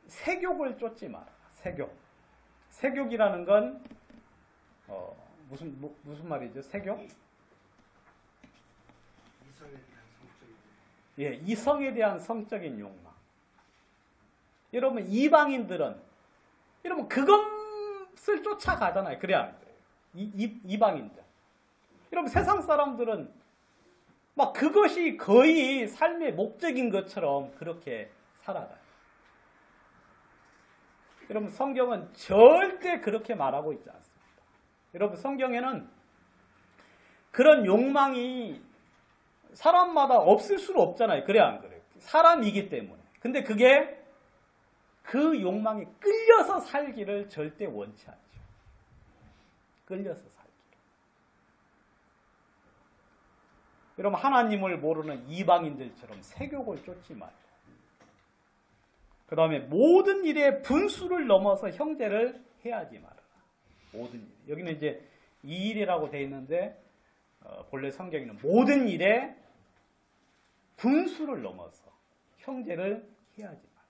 [SPEAKER 1] 세욕을 쫓지 마라. 세욕. 세욕이라는 건 무슨 말이죠? 세욕? 예, 이성에 대한 성적인 욕망. 여러분 이방인들은 여러분 그것을 쫓아가잖아요. 그래야 이방인들. 여러분 세상 사람들은 막 그것이 거의 삶의 목적인 것처럼 그렇게 살아가요. 여러분 성경은 절대 그렇게 말하고 있지 않습니다. 여러분 성경에는 그런 욕망이 사람마다 없을 수는 없잖아요. 그래 안 그래요? 사람이기 때문에. 근데 그게 그 욕망에 끌려서 살기를 절대 원치 않죠. 끌려서 살기를. 여러분 하나님을 모르는 이방인들처럼 세욕을 쫓지 말고 그 다음에 모든 일에 분수를 넘어서 형제를 해하지 말아라. 모든 일. 여기는 이제 이 일이라고 되어 있는데 본래 성경에는 모든 일에 분수를 넘어서 형제를 해하지 말아라.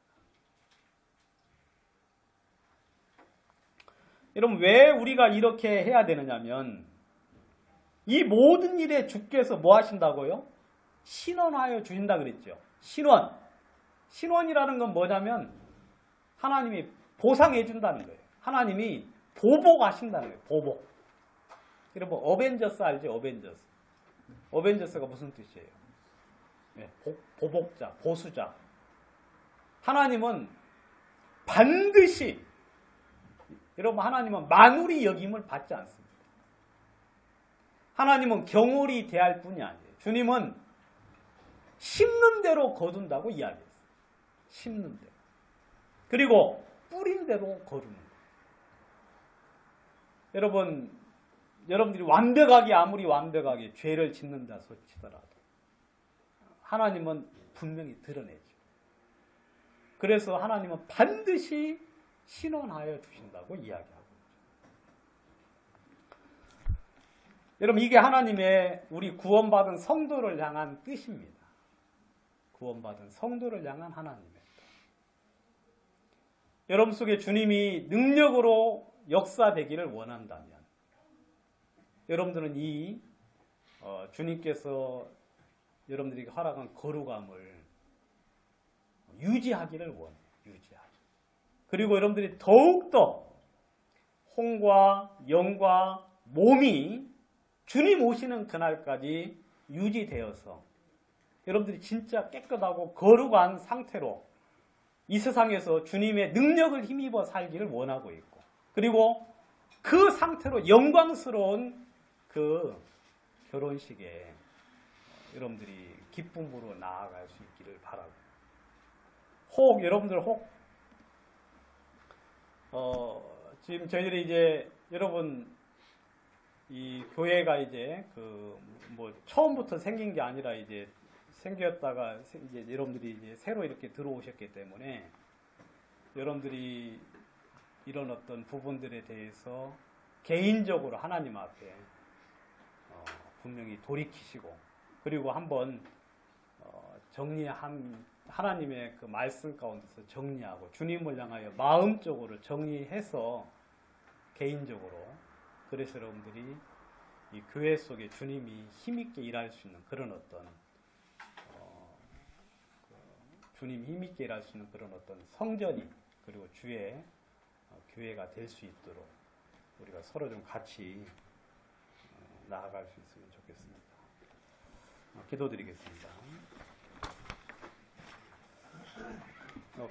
[SPEAKER 1] 여러분 왜 우리가 이렇게 해야 되느냐면 이 모든 일에 주께서 뭐 하신다고요? 신원하여 주신다 그랬죠. 신원. 신원이라는 건 뭐냐면 하나님이 보상해 준다는 거예요. 하나님이 보복하신다는 거예요. 보복. 여러분 어벤져스 알죠? 어벤져스. 어벤져스가 무슨 뜻이에요? 네, 보복자, 보수자. 하나님은 반드시 여러분 하나님은 만울이 여김을 받지 않습니다. 하나님은 경홀히 대할 뿐이 아니에요. 주님은 심는 대로 거둔다고 이야기했어요. 심는 대로. 그리고 뿌린 대로 거두는 거예요. 여러분들이 아무리 완벽하게 죄를 짓는다 소치더라도 하나님은 분명히 드러내죠. 그래서 하나님은 반드시 신원하여 주신다고 이야기하고 있죠. 여러분 이게 하나님의 우리 구원받은 성도를 향한 뜻입니다. 구원받은 성도를 향한 하나님의 뜻. 여러분 속에 주님이 능력으로 역사되기를 원한다면 여러분들은 이 주님께서 여러분들에게 허락한 거룩함을 유지하기를 원해요. 유지하기. 그리고 여러분들이 더욱더 혼과 영과 몸이 주님 오시는 그날까지 유지되어서 여러분들이 진짜 깨끗하고 거룩한 상태로 이 세상에서 주님의 능력을 힘입어 살기를 원하고 있고 그리고 그 상태로 영광스러운 그 결혼식에 여러분들이 기쁨으로 나아갈 수 있기를 바라고 여러분들 지금 저희들이 이제 여러분 이 교회가 이제 처음부터 생긴 게 아니라 이제 생겼다가 이제 여러분들이 이제 새로 이렇게 들어오셨기 때문에 여러분들이 이런 어떤 부분들에 대해서 개인적으로 하나님 앞에 분명히 돌이키시고 그리고 한번 하나님의 그 말씀 가운데서 정리하고 주님을 향하여 마음적으로 정리해서 개인적으로 그래서 여러분들이 이 교회 속에 주님이 힘있게 일할 수 있는 그런 어떤 주님 힘있게 일할 수 있는 그런 어떤 성전이 그리고 주의 교회가 될 수 있도록 우리가 서로 좀 같이 나아갈 수 있으면 좋겠습니다. 기도드리겠습니다.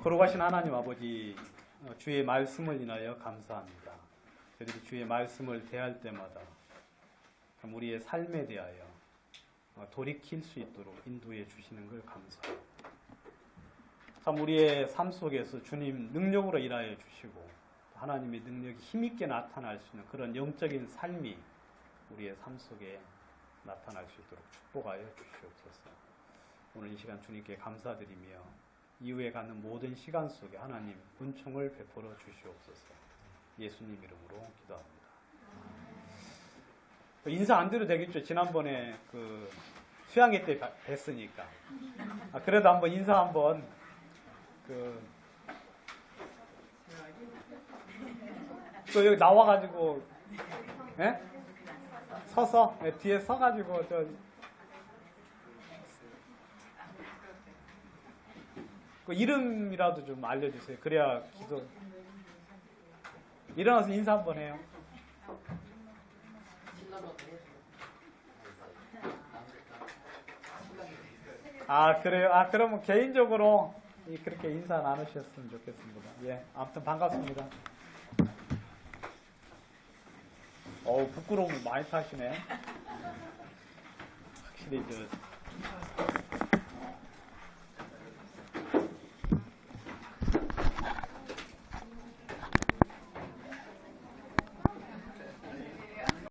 [SPEAKER 1] 거룩하신 하나님 아버지, 주의 말씀을 인하여 감사합니다. 저희들이 주의 말씀을 대할 때마다 우리의 삶에 대하여 돌이킬 수 있도록 인도해 주시는 걸 감사합니다. 참 우리의 삶 속에서 주님 능력으로 일하여 주시고 하나님의 능력이 힘있게 나타날 수 있는 그런 영적인 삶이 우리의 삶 속에 나타날 수 있도록 축복하여 주시옵소서. 오늘 이 시간 주님께 감사드리며 이후에 가는 모든 시간 속에 하나님 은총을 베풀어 주시옵소서. 예수님 이름으로 기도합니다. 인사 안 드려도 되겠죠? 지난번에 수양회 때 뵀으니까. 그래도 한번 인사 한번 또 여기 나와가지고 서서 뒤에 서가지고 이름이라도 좀 알려주세요. 그래야 기도. 일어나서 인사 한번 해요. 그래요? 그러면 개인적으로 그렇게 인사 나누셨으면 좋겠습니다. 예, 아무튼 반갑습니다. 부끄러움을 많이 타시네. 확실히